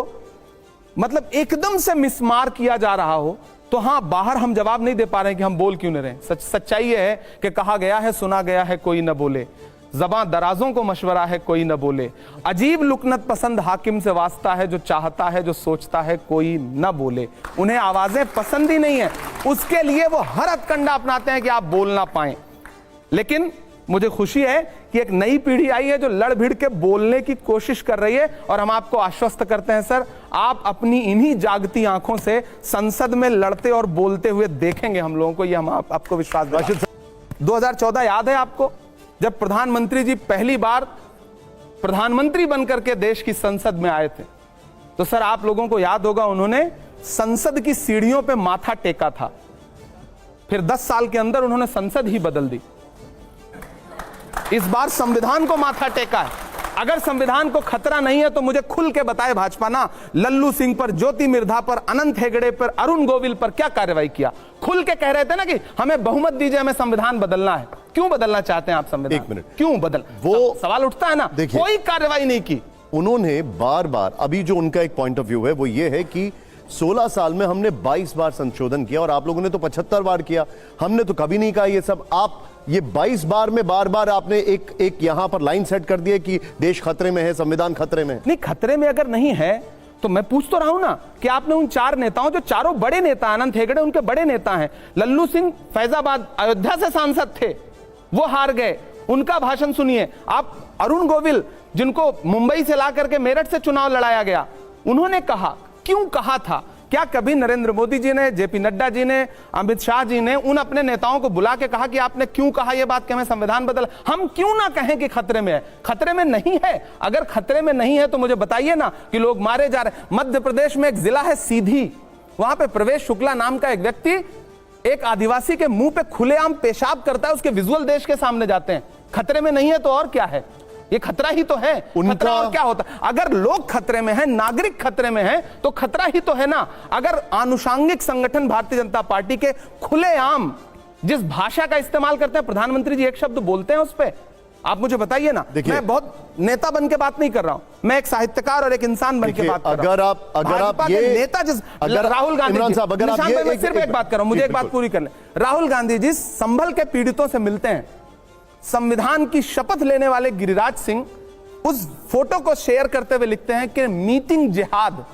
मतलब एकदम से मिसमार किया जा रहा हो, तो हां, बाहर हम जवाब नहीं दे पा रहे हैं कि हम बोल क्यों नहीं रहे। सच्चाई यह है कि कहा गया है, सुना गया है, कोई न बोले। ज़बां दराजों को मशवरा है, कोई न बोले। अजीब लुकनत पसंद हाकिम से वास्ता है, जो चाहता है, जो सोचता है, कोई न बोले। उन्हें आवाजें पसंद ही नहीं है, उसके लिए वो हर हथकंडा अपनाते हैं कि आप बोल ना पाएं। लेकिन मुझे खुशी है कि एक नई पीढ़ी आई है जो लड़ भिड़ के बोलने की कोशिश कर रही है, और हम आपको आश्वस्त करते हैं सर, आप अपनी इन्हीं जागती आंखों से संसद में लड़ते और बोलते हुए देखेंगे हम लोगों को, ये हम आपको विश्वास दिलाते हैं। 2014 याद है आपको, जब प्रधानमंत्री जी पहली बार प्रधानमंत्री बनकर के देश की संसद में आए थे, तो सर आप लोगों को याद होगा, उन्होंने संसद की सीढ़ियों पे माथा टेका था। फिर 10 साल के अंदर उन्होंने संसद ही बदल दी। इस बार संविधान को माथा टेका है। अगर संविधान को खतरा नहीं है तो मुझे खुल के बताए भाजपा ना, लल्लू सिंह पर, ज्योति मिर्धा पर, अनंत हेगड़े पर, अरुण गोविल पर क्या कार्रवाई किया? खुल के कह रहे थे ना कि हमें बहुमत दीजिए, हमें संविधान बदलना है। क्यों बदलना चाहते हैं आप संविधान?
एक मिनट,
क्यों बदल?
वो
सवाल उठता है ना, कोई कार्रवाई नहीं की
उन्होंने। बार बार अभी जो उनका एक पॉइंट ऑफ व्यू है वो ये है कि 16 साल में हमने 22 बार संशोधन किया और आप लोगों ने तो 75 बार किया, हमने तो कभी नहीं कहा ये सब। आप ये 22 बार में बार बार आपने एक यहां पर लाइन सेट कर दी है कि देश खतरे में है, संविधान खतरे में।
नहीं, खतरे में अगर नहीं है तो मैं पूछ तो रहा हूं ना कि आपने उन 4 नेताओं, जो चारों बड़े नेता, अनंत हेगड़े उनके बड़े नेता हैं, लल्लू सिंह फैजाबाद अयोध्या से सांसद थे, वो हार गए, उनका भाषण सुनिए आप। अरुण गोविल, जिनको मुंबई से ला करके मेरठ से चुनाव लड़ाया गया, उन्होंने कहा, क्यों कहा था? क्या कभी नरेंद्र मोदी जी ने, जेपी नड्डा जी ने, अमित शाह जी ने उन अपने नेताओं को बुला के कहा कि आपने क्यों कहा यह बात कि हमें संविधान बदल? हम क्यों ना कहें कि खतरे में है? खतरे में नहीं है। अगर खतरे में नहीं है तो मुझे बताइए ना कि लोग मारे जा रहे हैं। मध्य प्रदेश में एक जिला है सीधी, वहां पे प्रवेश शुक्ला नाम का एक व्यक्ति एक आदिवासी के मुंह पे खुलेआम पेशाब करता है, उसके विजुअल देश के सामने जाते हैं। खतरे में नहीं है तो और क्या है? ये खतरा ही तो है। खतरा और क्या होता है? अगर लोग खतरे में हैं, नागरिक खतरे में हैं, तो खतरा ही तो है ना। अगर आनुषंगिक संगठन भारतीय जनता पार्टी के खुलेआम जिस भाषा का इस्तेमाल करते हैं, प्रधानमंत्री जी एक शब्द बोलते हैं उस पे, आप मुझे बताइए ना। मैं बहुत नेता बन के बात नहीं कर रहा हूं, मैं एक साहित्यकार और एक इंसान बन के बात कर रहा हूं।
अगर आप ये
नेता, जिस राहुल गांधी जी, सिर्फ एक बात कर रहा हूं, मुझे एक बात पूरी कर ले। राहुल गांधी जी संभल के पीड़ितों से मिलते हैं, संविधान की शपथ लेने वाले गिरिराज सिंह उस फोटो को शेयर करते हुए लिखते हैं कि मीटिंग जिहाद।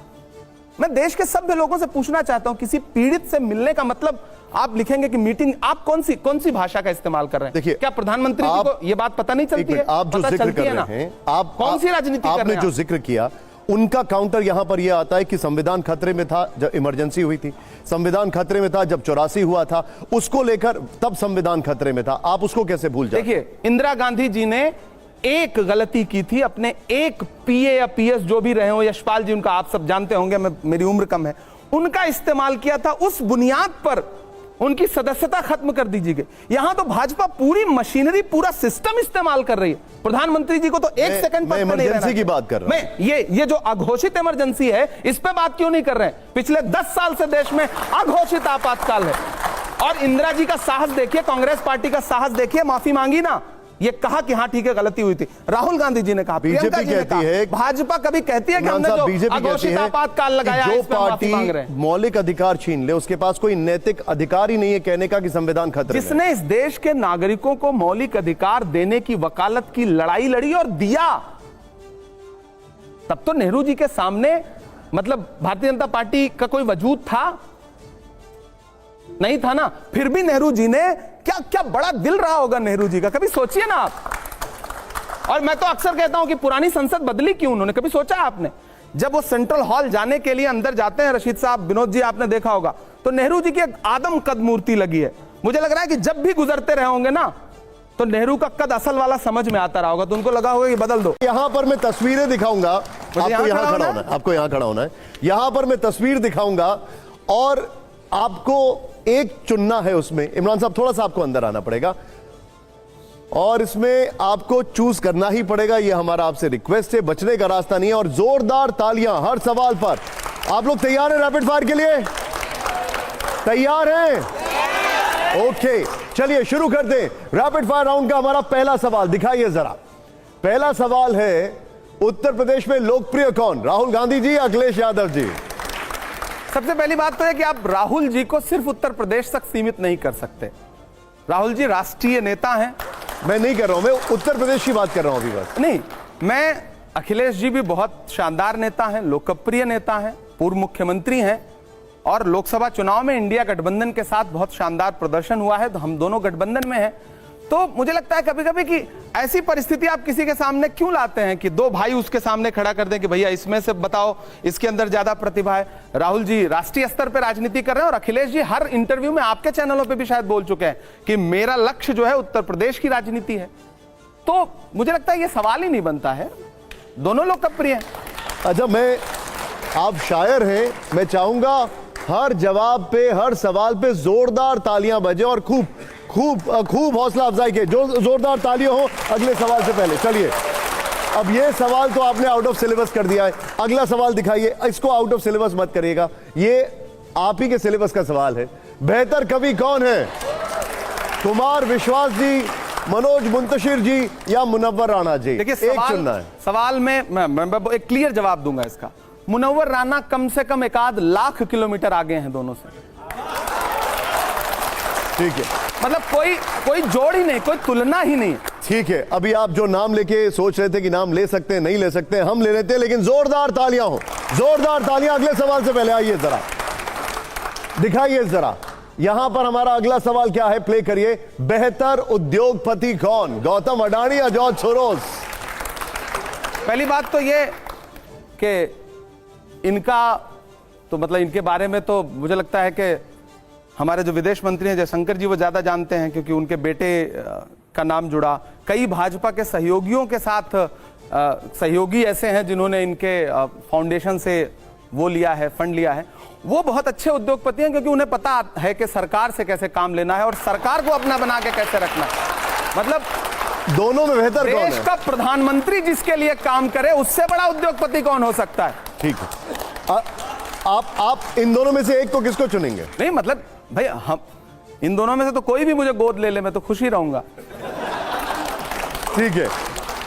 मैं देश के सभ्य लोगों से पूछना चाहता हूं, किसी पीड़ित से मिलने का मतलब आप लिखेंगे कि मीटिंग? आप कौन सी भाषा का इस्तेमाल कर रहे हैं?
देखिए,
क्या प्रधानमंत्री जी को यह बात पता नहीं चलती है?
आप जो जिक्र कर रहे हैं, आप
कौन सी राजनीति कर रहे हैं?
आपने जो जिक्र किया, उनका काउंटर यहां पर यह आता है कि संविधान खतरे में था जब इमरजेंसी हुई थी, संविधान खतरे में था जब 84 हुआ था, उसको लेकर तब संविधान खतरे में था। आप उसको कैसे भूल जाते?
देखिए, इंदिरा गांधी जी ने एक गलती की थी, अपने एक पीए या पीएस जो भी रहे हो, यशपाल जी उनका आप सब जानते होंगे, मेरी उम्र कम है, उनका इस्तेमाल किया था, उस बुनियाद पर उनकी सदस्यता खत्म कर दीजिए गई। यहां तो भाजपा पूरी मशीनरी, पूरा सिस्टम इस्तेमाल कर रही है। प्रधानमंत्री जी को तो एक सेकंड पर
इमरजेंसी की बात कर रहा हूं।
मैं ये जो अघोषित इमरजेंसी है, इस पे बात क्यों नहीं कर रहे हैं? पिछले 10 साल से देश में अघोषित आपातकाल है, और इंदिरा जी का साहस देखिए, कांग्रेस पार्टी का साहस देखिए, माफी मांगी ना, ये कहा कि हां ठीक है गलती हुई थी। राहुल गांधी जी ने कहा,
बीजेपी कहती है,
भाजपा कभी कहती है कि हमने जो अघोषित आपातकाल लगाया है,
जो
इस पे माफी मांग रहे हैं।
मौलिक अधिकार छीन ले, उसके पास कोई नैतिक अधिकार ही नहीं है कहने का कि संविधान खतरे में।
जिसने इस देश के नागरिकों को मौलिक अधिकार देने की वकालत की लड़ाई लड़ी और दिया, तब तो नेहरू जी के सामने मतलब भारतीय जनता पार्टी का कोई वजूद था? नहीं था ना। फिर भी नेहरू जी ने क्या बड़ा दिल रहा होगा नेहरू जी का, कभी सोचिए ना आप। और मैं तो अक्सर कहता हूं कि पुरानी संसद बदली क्यों उन्होंने, कभी सोचा आपने? जब वो सेंट्रल हॉल जाने के लिए अंदर जाते हैं, रशीद साहब, विनोद जी, आपने देखा होगा, तो नेहरू जी की एक आदम कद मूर्ति लगी है। मुझे लग रहा है कि जब भी गुजरते रहे होंगे ना, तो नेहरू का कद असल वाला समझ में आता रहा होगा, तो उनको लगा होगा कि बदल दो।
यहां पर मैं तस्वीरें दिखाऊंगा, आपको यहां खड़ा होना है, आपको यहां खड़ा होना है। यहां पर मैं तस्वीर दिखाऊंगा और आपको एक चुनना है उसमें। इमरान साहब, थोड़ा सा आपको अंदर आना पड़ेगा और इसमें आपको चूज करना ही पड़ेगा। यह हमारा आपसे रिक्वेस्ट है, बचने का रास्ता नहीं है। और जोरदार तालियां हर सवाल पर। आप लोग तैयार हैं रैपिड फायर के लिए? तैयार हैं? ओके, चलिए शुरू करते हैं रैपिड फायर राउंड का। हमारा पहला सवाल दिखाइए जरा। पहला सवाल है, उत्तर प्रदेश में लोकप्रिय कौन, राहुल गांधी जी या अखिलेश यादव जी?
सबसे पहली बात तो है कि आप राहुल जी को सिर्फ उत्तर प्रदेश तक सीमित नहीं कर सकते। राहुल जी राष्ट्रीय नेता हैं।
मैं नहीं कर रहा हूं, मैं उत्तर प्रदेश की बात कर रहा हूं अभी बस।
नहीं, मैं अखिलेश जी भी बहुत शानदार नेता हैं, लोकप्रिय नेता हैं, पूर्व मुख्यमंत्री हैं और लोकसभा चुनाव में इंडिया गठबंधन के साथ बहुत शानदार प्रदर्शन हुआ है, तो हम दोनों गठबंधन में हैं। तो मुझे लगता है कभी कभी कि ऐसी परिस्थिति आप किसी के सामने क्यों लाते हैं कि दो भाई उसके सामने खड़ा कर दें कि भैया इसमें से बताओ इसके अंदर ज्यादा प्रतिभा है। राहुल जी राष्ट्रीय स्तर पर राजनीति कर रहे हैं और अखिलेश जी हर इंटरव्यू में आपके चैनलों पे भी शायद बोल चुके हैं कि मेरा लक्ष्य जो है उत्तर प्रदेश की राजनीति है। तो मुझे लगता है ये सवाल ही नहीं बनता है, दोनों लोकप्रिय हैं।
अच्छा, आप शायर हैं, मैं चाहूंगा हर जवाब पे, हर सवाल पे जोरदार तालियां बजे और खूब खूब खूब हौसला अफजाई के जो जोरदार तालियां हो अगले सवाल से पहले। चलिए, अब ये सवाल तो आपने आउट ऑफ सिलेबस कर दिया है, अगला सवाल दिखाइए। इसको आउट ऑफ सिलेबस मत करिएगा, ये आप ही के सिलेबस का सवाल है। बेहतर कवि कौन है, कुमार विश्वास जी, मनोज मुंतशिर जी या मुनव्वर राणा जी?
देखिए,
एक चुनना है।
सवाल में मैं एक क्लियर जवाब दूंगा इसका। मुनव्वर राणा कम से कम 1 लाख किलोमीटर आगे हैं दोनों से।
ठीक है,
मतलब कोई जोड़ ही नहीं, कोई तुलना ही नहीं।
ठीक है, अभी आप जो नाम लेके सोच रहे थे कि नाम ले सकते हैं, नहीं ले सकते, हम ले लेते हैं, लेकिन जोरदार तालियां हो, जोरदार तालियां। अगले सवाल से पहले आइए जरा, दिखाइए जरा, यहां पर हमारा अगला सवाल क्या है, प्ले करिए। बेहतर उद्योगपति कौन, गौतम अडानी या जॉर्ज सोरोस?
पहली बात तो ये कि इनका तो मतलब इनके बारे में तो मुझे लगता है कि हमारे जो विदेश मंत्री हैं जयशंकर जी वो ज्यादा जानते हैं, क्योंकि उनके बेटे का नाम जुड़ा। कई भाजपा के सहयोगियों के साथ सहयोगी ऐसे हैं जिन्होंने इनके फाउंडेशन से वो लिया है, फंड लिया है। वो बहुत अच्छे उद्योगपति हैं क्योंकि उन्हें पता है कि सरकार से कैसे काम लेना है और सरकार को अपना बना के कैसे रखना है। मतलब
दोनों में बेहतर कौन
देश
है?
का प्रधानमंत्री जिसके लिए काम करे उससे बड़ा उद्योगपति कौन हो सकता है?
ठीक है, आप इन दोनों में से एक को किसको चुनेंगे?
नहीं मतलब भाई, हम इन दोनों में से तो कोई भी मुझे गोद ले ले, मैं तो खुश ही रहूंगा।
ठीक है,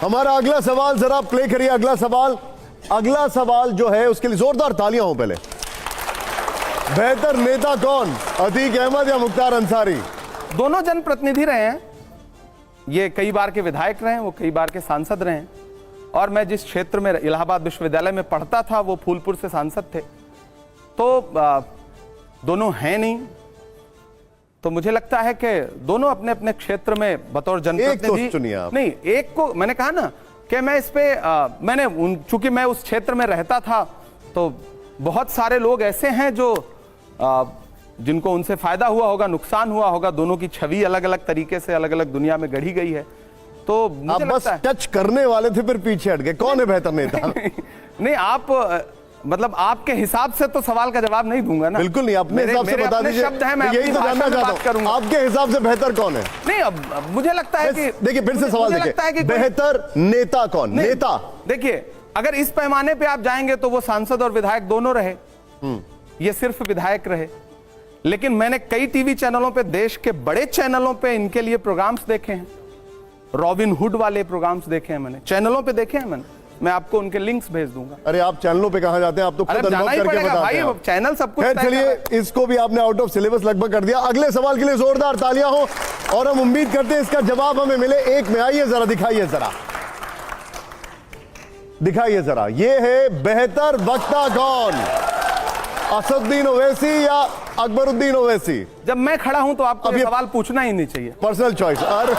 हमारा अगला सवाल जरा प्ले करिए। अगला सवाल जो है उसके लिए जोरदार तालियां हो पहले। बेहतर नेता कौन, अतीक अहमद या मुख्तार अंसारी?
दोनों जनप्रतिनिधि रहे हैं, ये कई बार के विधायक रहे हैं, वो कई बार के सांसद रहे हैं और मैं जिस क्षेत्र में इलाहाबाद विश्वविद्यालय में पढ़ता था वो फूलपुर से सांसद थे। तो दोनों हैं नहीं, तो मुझे लगता है कि दोनों अपने अपने क्षेत्र में बतौर जनप्रतिनिधि
चुनिए आप।
नहीं, एक को मैंने कहा ना कि मैं इस पे मैंने चूंकि मैं उस क्षेत्र में रहता था तो बहुत सारे लोग ऐसे हैं जो जिनको उनसे फायदा हुआ होगा, नुकसान हुआ होगा। दोनों की छवि अलग अलग तरीके से अलग अलग दुनिया में गढ़ी गई है। तो
आप बस टच करने वाले थे फिर पीछे हट गए। कौन है बेहतर नेता?
नहीं, आप मतलब आपके हिसाब से तो सवाल का जवाब नहीं दूंगा ना।
बिल्कुल नहीं, अपने हिसाब से बता दीजिए।
शब्द है, मैं
यही तो जानना चाहता हूं, आपके हिसाब से बेहतर कौन है?
नहीं, अब मुझे लगता है कि
देखिए फिर से सवाल देखिए, बेहतर नेता कौन? नेता
देखिए, अगर इस पैमाने पे आप जाएंगे तो वो सांसद और विधायक दोनों रहे, ये सिर्फ विधायक रहे। लेकिन मैंने कई टीवी चैनलों पे, देश के बड़े चैनलों पे इनके लिए प्रोग्राम्स देखे हैं, रॉबिन हुड वाले प्रोग्राम्स देखे हैं मैंने, चैनलों पे देखे हैं मैंने। मैं आपको उनके लिंक्स भेज दूंगा।
अरे आप चैनलों पे कहां जाते हैं, आप तो खुद अनुभव करके बताते हैं।
चैनल सब कुछ।
चलिए, इसको भी आपने आउट ऑफ सिलेबस लगभग कर दिया। अगले सवाल के लिए जोरदार तालियां हो और हम उम्मीद करते हैं इसका जवाब हमें मिले। एक में आइए जरा, दिखाइए जरा, दिखाइए जरा, ये है बेहतर वक्ता कौन, असदुद्दीन ओवैसी या अकबरुद्दीन ओवैसी?
जब मैं खड़ा हूं तो आपको ये सवाल पूछना ही नहीं चाहिए,
पर्सनल चॉइस। और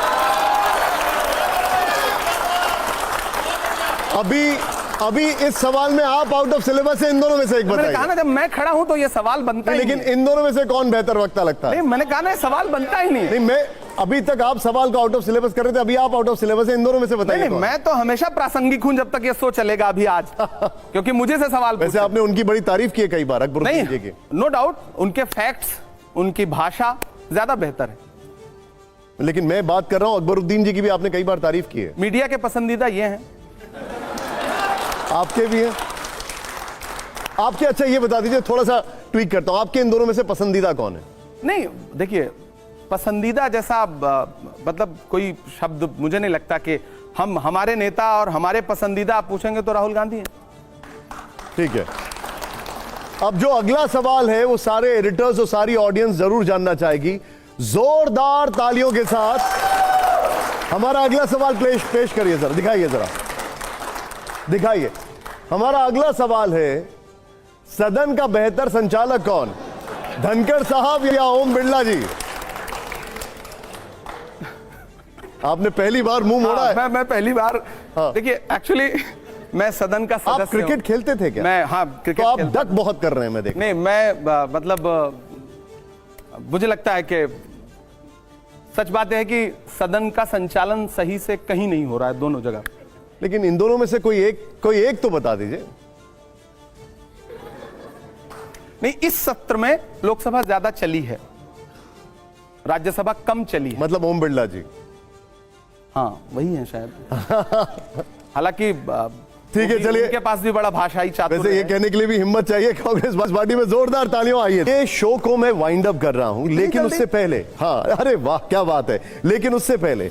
अभी इस सवाल में आप आउट ऑफ सिलेबस है, इन दोनों में से एक बताइए।
मैंने कहा ना, जब मैं खड़ा हूं तो ये सवाल बनता ही
लेकिन इन दोनों में से कौन बेहतर वक्ता लगता है?
नहीं, मैंने कहा ना, सवाल बनता ही नहीं।
मैं अभी तक आप सवाल को आउट ऑफ सिलेबस कर रहे थे, अभी आप आउट ऑफ सिलेबस है, इन दोनों में से बताइए।
नहीं, मैं तो हमेशा प्रासंगिक हूं जब तक ये शो चलेगा, अभी आज क्योंकि मुझे से सवाल
वैसे आपने उनकी बड़ी तारीफ की है कई बार, अकबरुद्दीन जी की।
नो डाउट, उनके फैक्ट्स, उनकी भाषा ज्यादा बेहतर है।
लेकिन मैं बात कर रहा हूं, अकबरुद्दीन जी की भी आपने कई बार तारीफ की है।
मीडिया के पसंदीदा ये हैं,
आपके भी हैं आपके। अच्छा ये बता दीजिए, थोड़ा सा ट्वीक करता हूं, आपके इन दोनों में से पसंदीदा कौन है?
नहीं देखिए, पसंदीदा जैसा मतलब कोई शब्द मुझे नहीं लगता कि हम हमारे नेता और हमारे पसंदीदा आप पूछेंगे तो राहुल गांधी हैं।
ठीक है, अब जो अगला सवाल है वो सारे एडिटर्स और सारी ऑडियंस जरूर जानना चाहेगी। जोरदार तालियों के साथ हमारा अगला सवाल पेश करिए जरा, दिखाइए जरा, दिखाइए। हमारा अगला सवाल है, सदन का बेहतर संचालक कौन, धनखड़ साहब या ओम बिरला जी? आपने पहली बार मुंह मोड़ा है।
मैं पहली बार, देखिए एक्चुअली मैं सदन का सदस्य
आप क्रिकेट खेलते थे क्या?
मैं, हाँ क्रिकेट
तो आप
खेलता
डक बहुत कर रहे हैं, मैं देख।
नहीं, मैं मतलब मुझे लगता है कि सच बात है कि सदन का संचालन सही से कहीं नहीं हो रहा है, दोनों जगह।
लेकिन इन दोनों में से कोई एक तो बता दीजिए।
नहीं, इस सत्र में लोकसभा ज्यादा चली है, राज्यसभा कम चली है।
मतलब ओम बिरला जी।
हाँ वही है शायद। हालांकि
ठीक है, चलिए।
उनके पास भी बड़ा भाषाई चातुर्य
वैसे ये
है।
कहने के लिए भी हिम्मत चाहिए कांग्रेस पार्टी में। जोरदार तालियों आइए। ये शो को मैं वाइंड अप कर रहा हूं, लेकिन उससे पहले, हाँ अरे वाह क्या बात है, लेकिन उससे पहले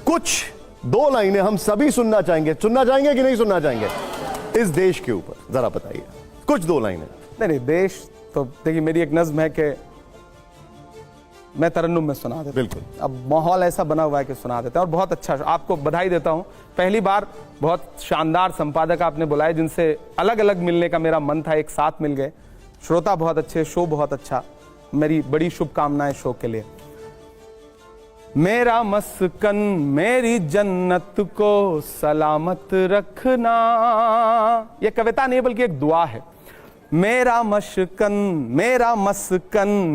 कुछ 2 लाइनें हम सभी सुनना चाहेंगे कि नहीं सुनना चाहेंगे इस देश के ऊपर, जरा बताइए कुछ 2 लाइनें।
नहीं, देश तो देखिए, मेरी एक नज्म है कि मैं तरन्नुम में सुना देता।
बिल्कुल।
अब माहौल ऐसा बना हुआ है कि सुना देते हैं, और बहुत अच्छा, आपको बधाई देता हूं। पहली बार बहुत शानदार संपादक आपने बुलाए जिनसे अलग अलग मिलने का मेरा मन था, एक साथ मिल गए। श्रोता बहुत अच्छे, शो बहुत अच्छा, मेरी बड़ी शुभकामनाएं शो के लिए। मेरा मस्कन मेरी जन्नत को सलामत रखना, यह कविता नहीं बल्कि एक दुआ है। मेरा मस्कन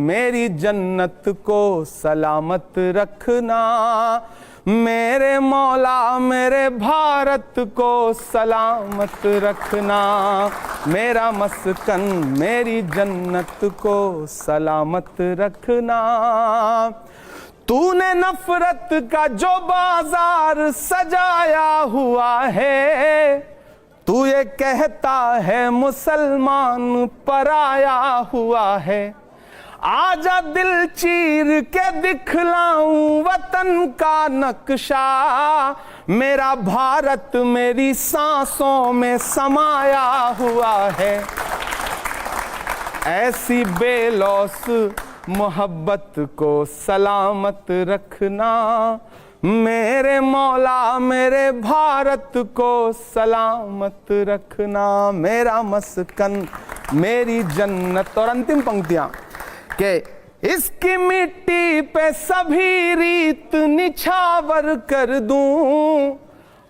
मेरी जन्नत को सलामत रखना, मेरे मौला मेरे भारत को सलामत रखना, मेरा मस्कन मेरी जन्नत को सलामत रखना। तूने नफरत का जो बाजार सजाया हुआ है, तू ये कहता है मुसलमान पराया हुआ है। आजा दिल चीर के दिखलाऊं वतन का नक्शा, मेरा भारत मेरी सांसों में समाया हुआ है। ऐसी बेलौस मोहब्बत को सलामत रखना, मेरे मौला मेरे भारत को सलामत रखना, मेरा मस्कन मेरी जन्नत। और अंतिम पंक्तियां कि इसकी मिट्टी पे सभी रीत निछावर कर दूं,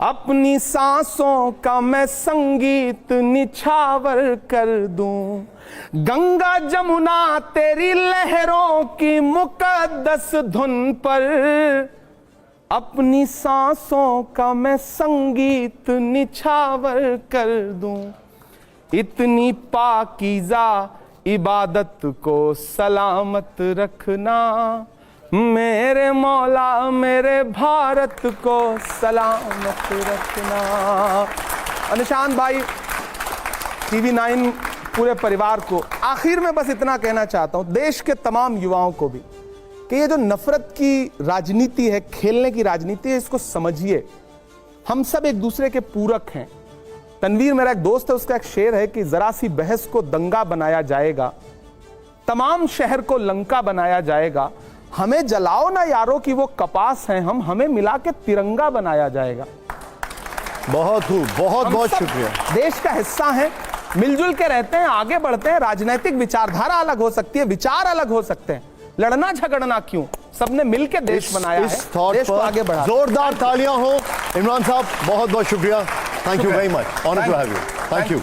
अपनी सांसों का मैं संगीत निछावर कर दूं। गंगा जमुना तेरी लहरों की मुकद्दस धुन पर, अपनी सांसों का मैं संगीत निछावर कर दूं। इतनी पाकीज़ा इबादत को सलामत रखना, मेरे मौला मेरे भारत को सलामत रखना। और निशांत भाई, TV9 पूरे परिवार को आखिर में बस इतना कहना चाहता हूं, देश के तमाम युवाओं को भी, कि ये जो नफरत की राजनीति है, खेलने की राजनीति है, इसको समझिए। हम सब एक दूसरे के पूरक हैं। तनवीर मेरा एक दोस्त है, उसका एक शेर है कि जरा सी बहस को दंगा बनाया जाएगा, तमाम शहर को लंका बनाया जाएगा। हमें जलाओ ना यारों की वो कपास हैं हम, हमें मिला के तिरंगा बनाया जाएगा।
बहुत खूब, बहुत बहुत शुक्रिया।
देश का हिस्सा है, मिलजुल के रहते हैं, आगे बढ़ते हैं। राजनीतिक विचारधारा अलग हो सकती है, विचार अलग हो सकते हैं, लड़ना झगड़ना क्यों, सबने मिलकर देश बनाया है, देश को आगे बढ़ा।
जोरदार तालियां हो। इमरान साहब बहुत बहुत शुक्रिया, thank you very much, honour to have you, thank you.